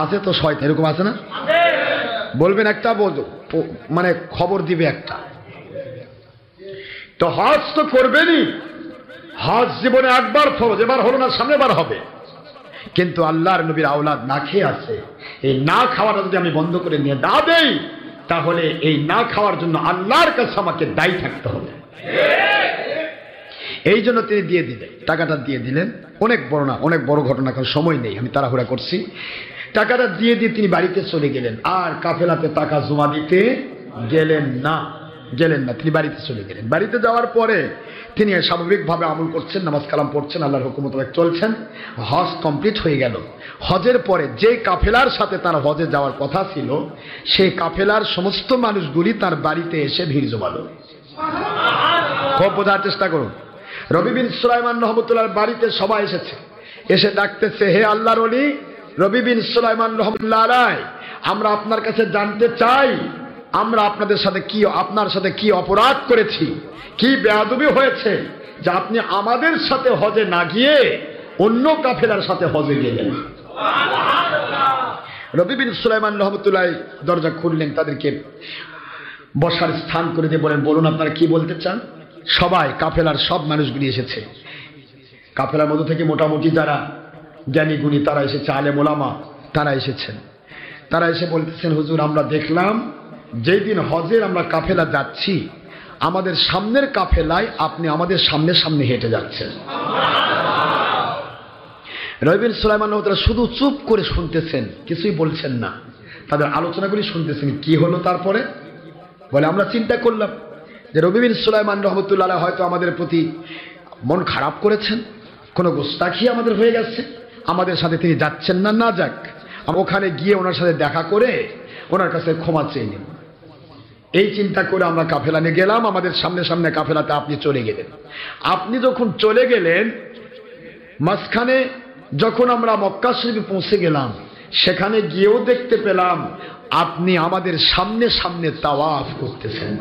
আছে তো শয়তান, এরকম আছে না? বলবেন একটা, মানে খবর দিবে একটা, তো হজ তো করবেনই। হজ জীবনে একবার ফরজ, এবার হলো না, সামনেবার হবে। কিন্তু আল্লাহর নবীর আওলাদ না খেয়ে আছে, এই না খাওয়াটা যদি আমি বন্ধ করে নিয়ে না দেই, তাহলে এই না খাওয়ার জন্য আল্লাহর কাছে আমাকে দায়ী থাকতে হবে। এই জন্য তিনি দিয়ে দিলেন, টাকাটা দিয়ে দিলেন। অনেক বড় না, অনেক বড় ঘটনা, কারণ সময় নেই, আমি তাড়াহুড়া করছি। টাকাটা দিয়ে তিনি বাড়িতে চলে গেলেন, আর কাফেলাতে টাকা জমা দিতে গেলেন না, তিনি বাড়িতে চলে গেলেন। বাড়িতে যাওয়ার পরে তিনি স্বাভাবিকভাবে আমল করছেন, নামাজ কালাম পড়ছেন, আল্লাহর হুকুম মোতাবেক চলছেন। হজ কমপ্লিট হয়ে গেল। হজের পরে যে কাফেলার সাথে তার হজে যাওয়ার কথা ছিল, সেই কাফেলার সমস্ত মানুষগুলি তার বাড়িতে এসে ভিড় জমালো। খুব বোঝার চেষ্টা করুন। রবি বিন সুলাইমান রহমতুল্লাহর বাড়িতে সবাই এসেছে, এসে ডাকতেছে, হে আল্লাহর ওলি রবি বিন সুলাইমান রহমতুল্লাহ আলাইহি, আমরা আপনার কাছে জানতে চাই, আমরা আপনার সাথে কি অপরাধ করেছি, কি বেয়াদবি হয়েছে যে আপনি আমাদের সাথে হজে না গিয়ে অন্য কাফেলার সাথে হজে গেলেন। রবি বিন সুলাইমান রহমতুল্লাহ দরজা খুললেন, তাদেরকে বসার স্থান করে দিয়ে বলেন, বলুন আপনারা কি বলতে চান। সবাই কাফেলার সব মানুষগুলি এসেছে। কাফেলার মধ্য থেকে মোটামুটি যারা জ্ঞানী গুণী তারা এসেছে, আলেম ওলামা তারা এসেছেন। তারা এসে বলতেছেন, হুজুর আমরা দেখলাম যেই দিন হজের আমরা কাফেলা যাচ্ছি, আমাদের সামনের কাফেলায় আপনি আমাদের সামনে সামনে হেঁটে যাচ্ছেন। রবি বিন সুলাইমান রহমতুল্লাহ শুধু চুপ করে শুনতেছেন, কিছুই বলছেন না, তাদের আলোচনাগুলি শুনতেছেন। কি হলো তারপরে? বলে, আমরা চিন্তা করলাম যে রবি বিন সুলাইমান রহমতুল্লাহ হয়তো আমাদের প্রতি মন খারাপ করেছেন, কোনো গোস্তাখি আমাদের হয়ে গেছে, আমাদের সাথে তিনি যাচ্ছেন না, না যাক, আমরা ওখানে গিয়ে ওনার সাথে দেখা করে ওনার কাছে ক্ষমা চেয়ে নিন। এই চিন্তা করে আমরা কাফেলা নিয়ে গেলাম, আমাদের সামনে সামনে কাফেলাতে আপনি চলে গেলেন। আপনি যখন চলে গেলেন, মাঝখানে যখন আমরা মক্কা শরীফে পৌঁছে গেলাম, সেখানে গিয়েও দেখতে পেলাম আপনি আমাদের সামনে সামনে তাওয়াফ করতেছেন।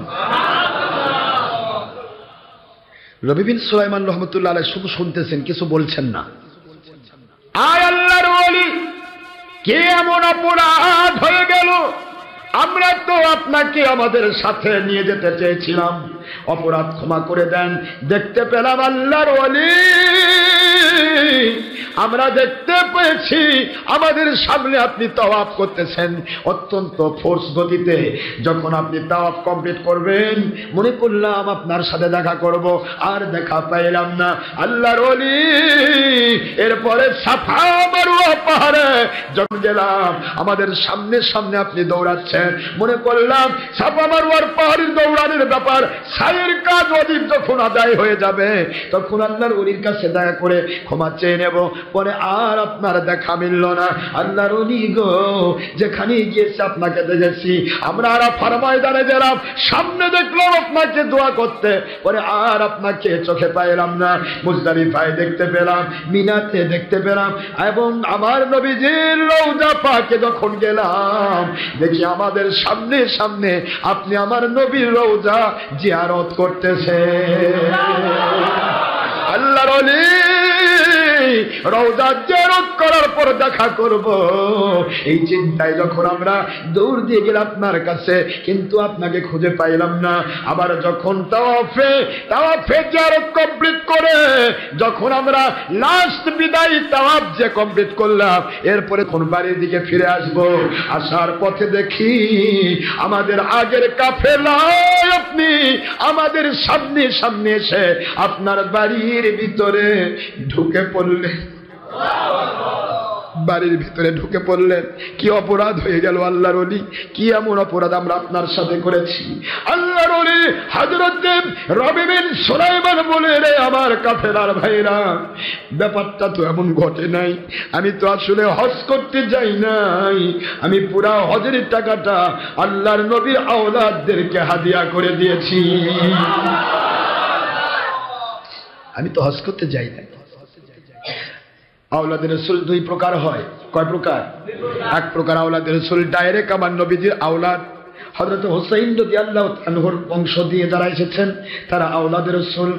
রবি বিন সুলাইমান রহমতুল্লাহ আলাইহি শুধু শুনতেছেন, কিছু বলছেন না। আয় আল্লাহর ওলি, কে এমন অপরাধ হয়ে গেল? আমরা তো আপনাকে আমাদের সাথে নিয়ে যেতে চেয়েছিলাম, অপরাধ ক্ষমা করে দেন। দেখতে পেলাম আল্লাহর ওলি, আমরা দেখতে পেয়েছি আমাদের সামনে আপনি তাওয়াফ করতেছেন অত্যন্ত ফোর্স গতিতে। যখন আপনি তাওয়াফ কমপ্লিট করবেন, মনে করলাম আপনার সাথে দেখা করব, আর দেখা পাইলাম না। আল্লাহর ওলি এরপরে সাফা মারওয়া পাহাড়ে যখন গেলাম, আমাদের সামনে সামনে আপনি দৌড়াচ্ছেন, মনে করলাম সাফা মারওয়ার পাহাড়ের দৌড়ানোর ব্যাপার সাইয়ের কাজ অধিক যখন আদায় হয়ে যাবে, তখন আল্লাহর ওলির কাছে দেখা করে ক্ষমা চেয়ে নেব। পরে আর আপনার দেখা মিলল না। আল্লাহর ওলি গো, যেখানে গিয়েছে আপনাকে দেখেছি, আমরা আরাফার ময়দানে গেলাম, সামনে দেখলাম আপনাকে দোয়া করতে, পরে আর আপনাকে চোখে পাইলাম না। মুজদালিফায় দেখতে পেলাম, মিনাতে দেখতে পেলাম, এবং আমার নবীজির রওজা পাকে যখন গেলাম, দেখি আমাদের সামনে সামনে আপনি আমার নবীর রওজা জিয়ারত করতেছে। আল্লাহর ওলি রওজা জিয়ারত করার পর দেখা করব, এই চিন্তায় যখন আমরা দৌড় দিয়ে গেলাম আপনার কাছে, কিন্তু আপনাকে খুঁজে পাইলাম না। আবার যখন তাওয়াফে জিয়ারত কমপ্লিট করে যখন আমরা লাস্ট বিদায় তাওয়াফ যে কমপ্লিট করলাম, এরপরে কোন বাড়ির দিকে ফিরে আসব, আসার পথে দেখি আমাদের আগের কাফেলায় আপনি আমাদের সামনে সামনে এসে আপনার বাড়ির ভিতরে ঢুকে পড়লেন। বাড়ির ভিতরে ঢুকে পড়লেন। কি অপরাধ হয়ে গেল আল্লাহর ওলি? কি এমন অপরাধ আমরা আপনার সাথে করেছি? আল্লাহর ওলি হযরত রবি বিন সুলাইমান বলে, রে আমার কাফেলার ভাইরা, ব্যাপারটা তো এমন ঘটে নাই, আমি তো আসলে হজ করতে যাই নাই, আমি পুরা হজের টাকাটা আল্লাহর নবীর আওলাদদেরকে হাদিয়া করে দিয়েছি, আমি তো হজ করতে যাই নাই। আওলাদের রাসূল দুই প্রকার হয়। কয় প্রকার? এক প্রকার আওলাদের রাসূল ডাইরেক্ট আমার নবীজির আওলাদ, হযরত হুসাইন রাদিয়াল্লাহু আনহুর বংশ দিয়ে যারা এসেছেন তারা আওলাদের রাসূল।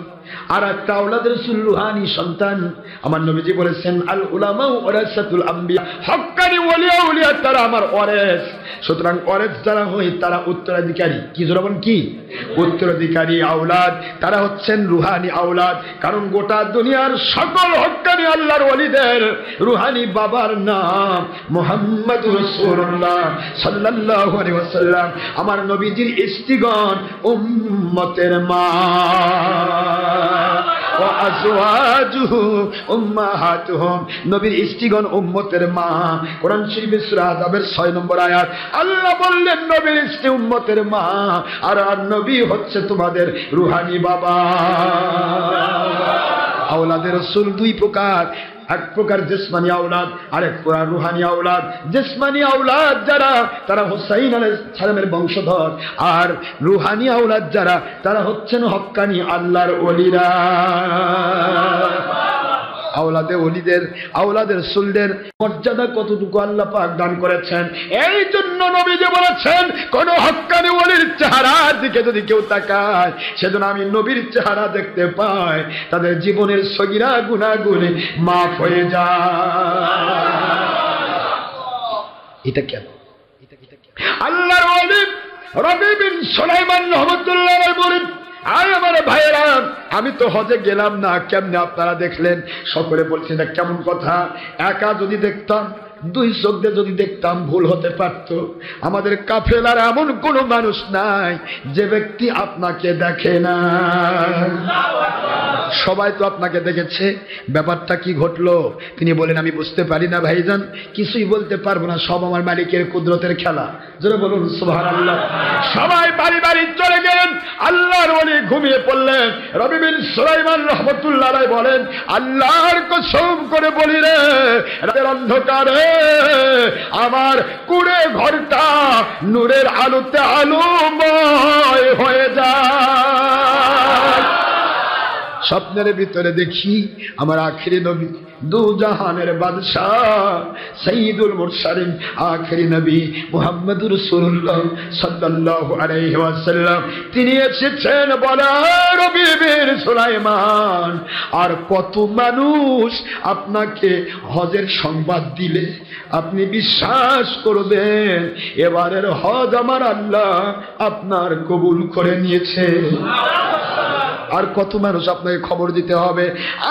আর একটা আওলাদের রাসূল রুহানি সন্তান। আমার নবীজি বলেছেন, আল উলামা ওয়ারাসাতুল আম্বিয়া, হক্কানি ওলি আউলিয়া তারা আমার ওয়ারেস। সুতরাং ওয়ারেস যারা হয় তারা উত্তরাধিকারী। কি জোরাবন? কি উত্তরাধিকারী আওলাদ, তারা হচ্ছেন রুহানি আওলাদ। কারণ গোটা দুনিয়ার সকল হক্কানি আল্লাহর ওলিদের রুহানি বাবার নাম মুহাম্মদুর রাসূলুল্লাহ সাল্লাল্লাহু আলাইহি ওয়াসাল্লাম। আমার নবীজির স্ত্রীগণ উম্মতের মা, নবীর স্ত্রীগণ উম্মতের মা। কোরআন শরীফের সূরা আযাবের 6 নম্বর আয়াত আল্লাহ বললেন নবীর স্ত্রী উম্মতের মা, আর নবী হচ্ছে তোমাদের রুহানি বাবা। আওলাদের রাসূল দুই প্রকার, এক প্রকার জিসমানি আওলাদ, আরেক প্রকার রুহানি আওলাদ। জিসমানি আওলাদ যারা তারা হুসাইন আলাইহিস সালামের বংশধর, আর রুহানি আওলাদ যারা তারা হচ্ছেন হক্কানি আল্লাহর ওলিরা। আওলাদে ওলিদের আওলাদের রাসূলদের মর্যাদা কতটুকু আল্লাহ পাক দান করেছেন। এই জন্য নবীজি বলেছেন, কোন হক্কানি ওলির চেহারার দিকে যদি কেউ তাকায়, সেজন্য আমি নবীর চেহারা দেখতে পাই, তাদের জীবনের সগীরা গুনাহগুলি মাফ হয়ে যায়। এটা কেন? আল্লাহর ওলি রবি বিন সুলাইমান রাহমাতুল্লাহ আলাইহি বলেন, আয় আমার ভাইয়েরা, আমি তো হজে গেলাম না, কেমনে আপনারা দেখলেন? সকলে বলছেন এটা কেমন কথা? একা যদি দেখতাম, দুই চোখ দিয়ে যদি দেখতাম ভুল হতে পারত। আমাদের কাফেলার এমন কোন মানুষ নাই যে ব্যক্তি আপনাকে দেখে না। সবাই তো আপনাকে দেখেছে। ব্যাপারটা কি ঘটলো? তিনি বলেন, আমি বুঝতে পারি না ভাইজান, কিছুই বলতে পারবো না, সব আমার মালিকের কুদরতের খেলা। জোরে বলুন সুবহানাল্লাহ। সবাই বাড়ি বাড়ি চলে গেলেন, আল্লাহর ওলি ঘুমিয়ে পড়লেন। রবি বিন সুলাইমান রাহমাতুল্লাহ আলাইহি বলেন, আল্লাহর কসম করে বলি রে, রাতের অন্ধকারে আমার কুড়ে ঘরটা নূরের আলোতে আলোময় হয়ে যায়। স্বপ্নের ভিতরে দেখি আমার আখিরি নবী, দু জাহানের বাদশাহ, সাইয়্যিদুল মুরসালিন, আখিরি নবী মুহাম্মদুর রাসূলুল্লাহ সাল্লাল্লাহু আলাইহি ওয়াসাল্লাম তিনি এসেছেন বলার নবী বীর সুলাইমান। আর কত মানুষ আপনাকে হজের সংবাদ দিলে আপনি বিশ্বাস করবেন এবারের হজ আমার আল্লাহ আপনার কবুল করে নিয়েছে। আর কত মানুষ আপনাকে খবর দিতে হবে।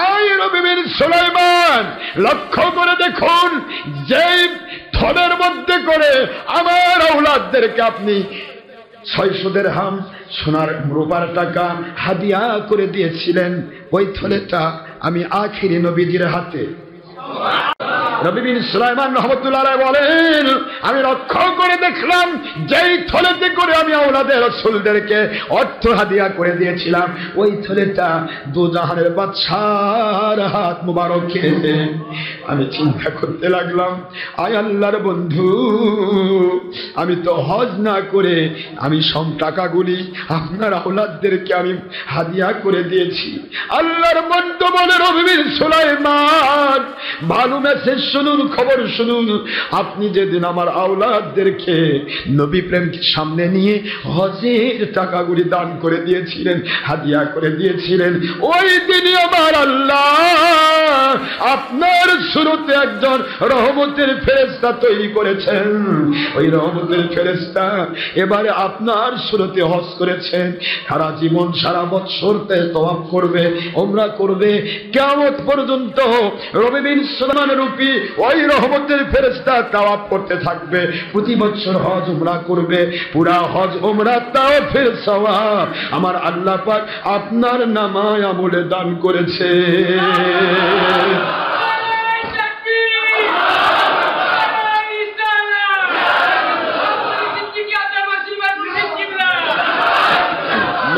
আই নবী বীর সুলাইমান, লক্ষ্য করে দেখুন, যেই থলের মধ্যে করে আমার আওলাদদেরকে আপনি 600 দিরহাম সোনার রূপার টাকা হাদিয়া করে দিয়েছিলেন, ওই থলেটা আমি আখিরি নবীজির হাতে। নবী বিন সুলাইমান রাহমাতুল্লাহ আলাইহি বলেন, আমি লক্ষ্য করে দেখলাম যেই থলেতে করে আমি আওলাদে রাসূলদেরকে অর্থ হাদিয়া করে দিয়েছিলাম, ওই থলেটা দু জাহানের বাদশার হাত মুবারকে। আমি চিন্তা করতে লাগলাম, আয় আল্লাহর বন্ধু, আমি তো হজ না করে আমি সব টাকাগুলি আপনার আওলাদদেরকে আমি হাদিয়া করে দিয়েছি। আল্লাহর বন্ধু বলে, নবী বিন সুলাইমান ভালো মেসেজ শুনুন, খবর শুনুন, আপনি যেদিন আমার আওলাদদেরকে নবী প্রেমকে সামনে নিয়ে হজের টাকাগুলি দান করে দিয়েছিলেন, হাদিয়া করে দিয়েছিলেন, ওই দিনই আমার আল্লাহ আপনার শুরুতে একজন রহমতের ফেরেশতা তৈরি করেছেন। ওই রহমতের ফেরেশতা এবারে আপনার শুরুতে হজ করেছেন, সারা জীবন সারা বছর তওয়াফ করবে, উমরা করবে, কিয়ামত পর্যন্ত নবী বিন সুলাইমান রূপী ওই রহমতের ফেরেশতা তাওয়াফ করতে থাকবে, প্রতি বছর হজ উমরা করবে, পুরা হজ উমরা তাওয়াফের সওয়াব আমার আল্লাহ পাক আপনার নামায় আমলে দান করেছে।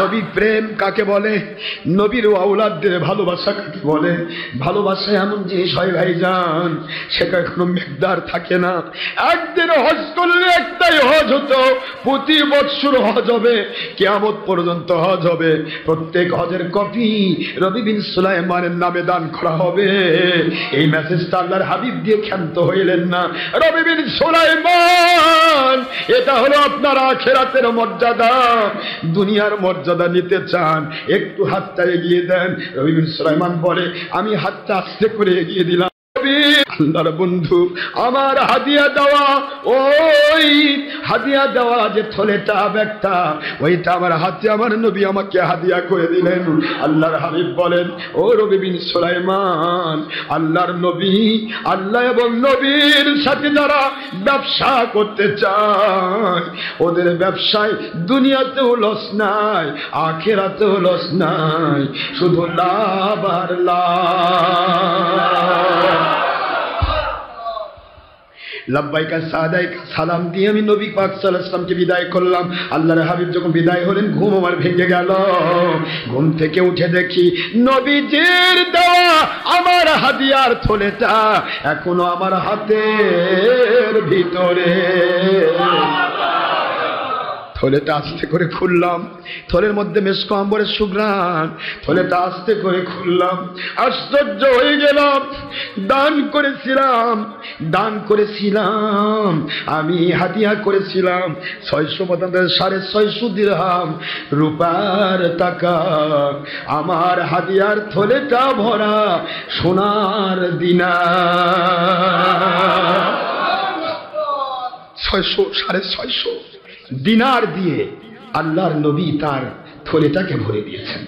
নবী প্রেম কাকে বলে? নবীর আওলাদদের ভালোবাসা কাকে বলে? ভালোবাসা এমন জিনিস হয় ভাইজান, সেটা কোনো মিকদার থাকে না। একদিন হজ করলে একটাই হজ হতো, প্রতি বছর হজ হবে, কিয়ামত পর্যন্ত হজ হবে। প্রত্যেক হজের কপি নবী বিন সুলাইমানের নামে দান করা হবে। এই মেসেজটা আল্লাহর হাবিব দিয়ে ক্ষান্ত হইলেন না। নবী বিন সুলাইমান, এটা হলো আপনার আখিরাতের মর্যাদা। দুনিয়ার মর্যাদা নিতে চান, একটু হাতটা এগিয়ে দেন। নবী বিন সুলাইমান বলে, আমি হাতটা আস্তে করে এগিয়ে দিলাম। আল্লাহর বন্ধু, আমার হাদিয়া দেওয়া, ওই হাদিয়া দেওয়া যে থলেটা ব্যাগটা, ওইটা আমার হাতে আমার নবী আমাকে হাদিয়া করে দিলেন। আল্লাহর হাবিব বলেন, ও নবী বিন সুলাইমান, আল্লাহর নবী, আল্লাহ এবং নবীর সাথে যারা ব্যবসা করতে চায়, ওদের ব্যবসায় দুনিয়াতেও লস নাই, আখিরাতেও লস নাই, শুধু লাভ আর লাভ। লাব্বাইকা সাদাইকা সালাম দিয়ে আমি নবী পাক সাল্লাল্লাহু আলাইহি ওয়াসাল্লামকে বিদায় করলাম। আল্লাহর হাবিব যখন বিদায় হলেন, ঘুম আমার ভেঙে গেল। ঘুম থেকে উঠে দেখি নবীজির দেওয়া আমার হাদিয়ার থলেটা এখনো আমার হাতের ভিতরে। থলেটা আস্তে করে খুললাম, থলের মধ্যে মেশক আম্বরের সুঘ্রাণ। থলেটা আস্তে করে খুললাম, আশ্চর্য হয়ে গেলাম। দান করেছিলাম আমি, হাদিয়া করেছিলাম 600 দিরহাম রূপার টাকা। আমার হাদিয়ার থলেটা ভরা সোনার দিনার। 600 দিনার দিয়ে আল্লাহর নবী তার থলেটাকে ভরে দিয়েছেন।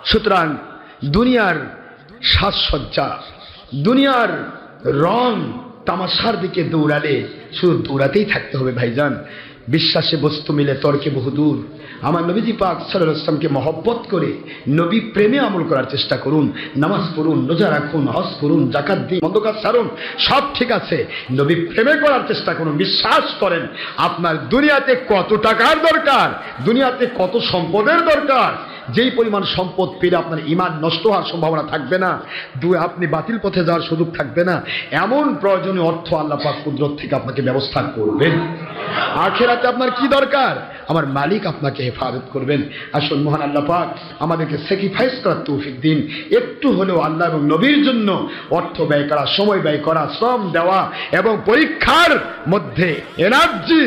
সুতরাং দুনিয়ার সাজসজ্জা, দুনিয়ার রং তামাশার দিকে দৌড়ালে শুধু দৌড়াতেই থাকতে হবে ভাইজান। বিশ্বাসে বস্তু মিলে তর্কে বহুদূর। আমার নবীজি পাক সাল্লাল্লাহু আলাইহি ওয়াসাল্লামকে মহব্বত করে নবী প্রেমে আমল করার চেষ্টা করুন। নামাজ পড়ুন, রোজা রাখুন, হজ করুন, যাকাত দিন, মন্দ কাজ ছাড়ুন, সব ঠিক আছে, নবী প্রেমে করার চেষ্টা করুন। বিশ্বাস করেন, আপনার দুনিয়াতে কত টাকার দরকার, দুনিয়াতে কত সম্পদের দরকার, যেই পরিমাণ সম্পদ পেলে আপনার ঈমান নষ্ট হওয়ার সম্ভাবনা থাকবে না, আপনি বাতিল পথে যাওয়ার সুযোগ থাকবে না, এমন প্রয়োজনীয় অর্থ আল্লাহ পাক কুদরত থেকে আপনাকে ব্যবস্থা করবেন। আখিরাতে আপনার কি দরকার? আমার মালিক আপনাকে হেফাজত করবেন। আসুন মহান আল্লাহ পাক আমাদেরকে স্যাক্রিফাইস করার তৌফিক দিন। একটু হলেও আল্লাহ এবং নবীর জন্য অর্থ ব্যয় করা, সময় ব্যয় করা, শ্রম দেওয়া এবং পরীক্ষার মধ্যে এনার্জি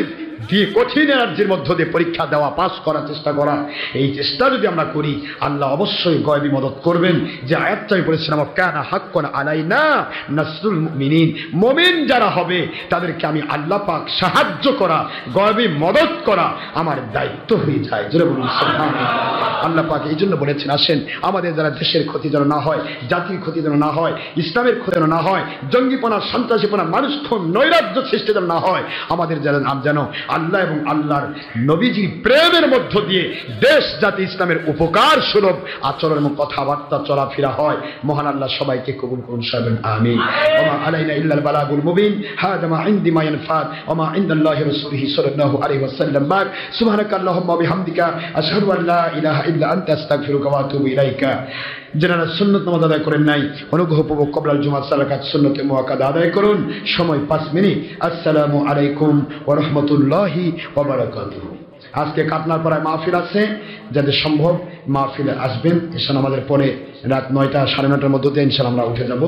দিয়ে, কঠিন এনার্জির মধ্য দিয়ে পরীক্ষা দেওয়া, পাস করার চেষ্টা করা, এই চেষ্টা যদি আমরা করি আল্লাহ অবশ্যই গয়বী মদত করবেন। যে আয়াতটা আমি পড়েছিলাম, কানা হাক্কান আলাইনা নাসরুল মুমিনিন, মুমিন যারা হবে তাদেরকে আমি আল্লাহ পাক সাহায্য করা, গয়বী মদত করা আমার দায়িত্ব হয়ে যায়। জোরে বলুন সুবহানাল্লাহ। আল্লাহ পাক এই জন্য বলেছেন, আসেন আমাদের যারা দেশের ক্ষতি যেন না হয়, জাতির ক্ষতি যেন না হয়, ইসলামের ক্ষতি যেন না হয়, জঙ্গিপনা, সন্ত্রাসীপনা, মানুষ খুন, নৈরাজ্য সৃষ্টি যেন না হয়, আমাদের যারা নাম যেন আল্লাহ এবং আল্লাহর নবীজির প্রেমের মধ্য দিয়ে দেশ জাতি ইসলামের উপকার সুলভ আচরণ এবং কথাবার্তা চলাফেরা হয়। মহান আল্লাহ সবাইকে কবুল করুন, সবাই আমিন। ওয়া মা আলাইনা ইল্লাল বালাগুল মুবিন। হাদা মা ইনদি মা ইয়ানফাদ ওয়া মা ইনদাল্লাহি রাসূলিহি সাল্লাল্লাহু আলাইহি ওয়াসাল্লাম। সুবহানাকা আল্লাহুম্মা ওয়া বিহামদিকা আশহাদু আল লা ইলাহা ইল্লা আনতা আস্তাগফিরুকা ওয়া আতুবু ইলাইকা। যারা সুন্নত নামাজ আদায় করেন নাই, অনুগ্রহপূর্বক ক্বাবলাল জুমআহ সালাত সুন্নতে মুআক্কাদা আদায় করুন। সময় 5 মিনিট। আসসালামু আলাইকুম ওয়া রাহমাতুল্লাহি ওয়া বারাকাতুহু। আজকে কাটনাপাড়ায় মাহফিল আছে, যাদের সম্ভব মাহফিলে আসবেন। ঈশা নামাজের পরে রাত 9টা 9:30টার মধ্যে ইনশাআল্লাহ আমরা উঠে যাব।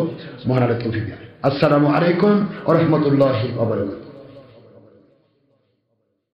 মহান আল্লাহ তৌফিক দিন। আসসালামু আলাইকুম ওয়া রাহমাতুল্লাহি ওয়া বারাকাতুহু।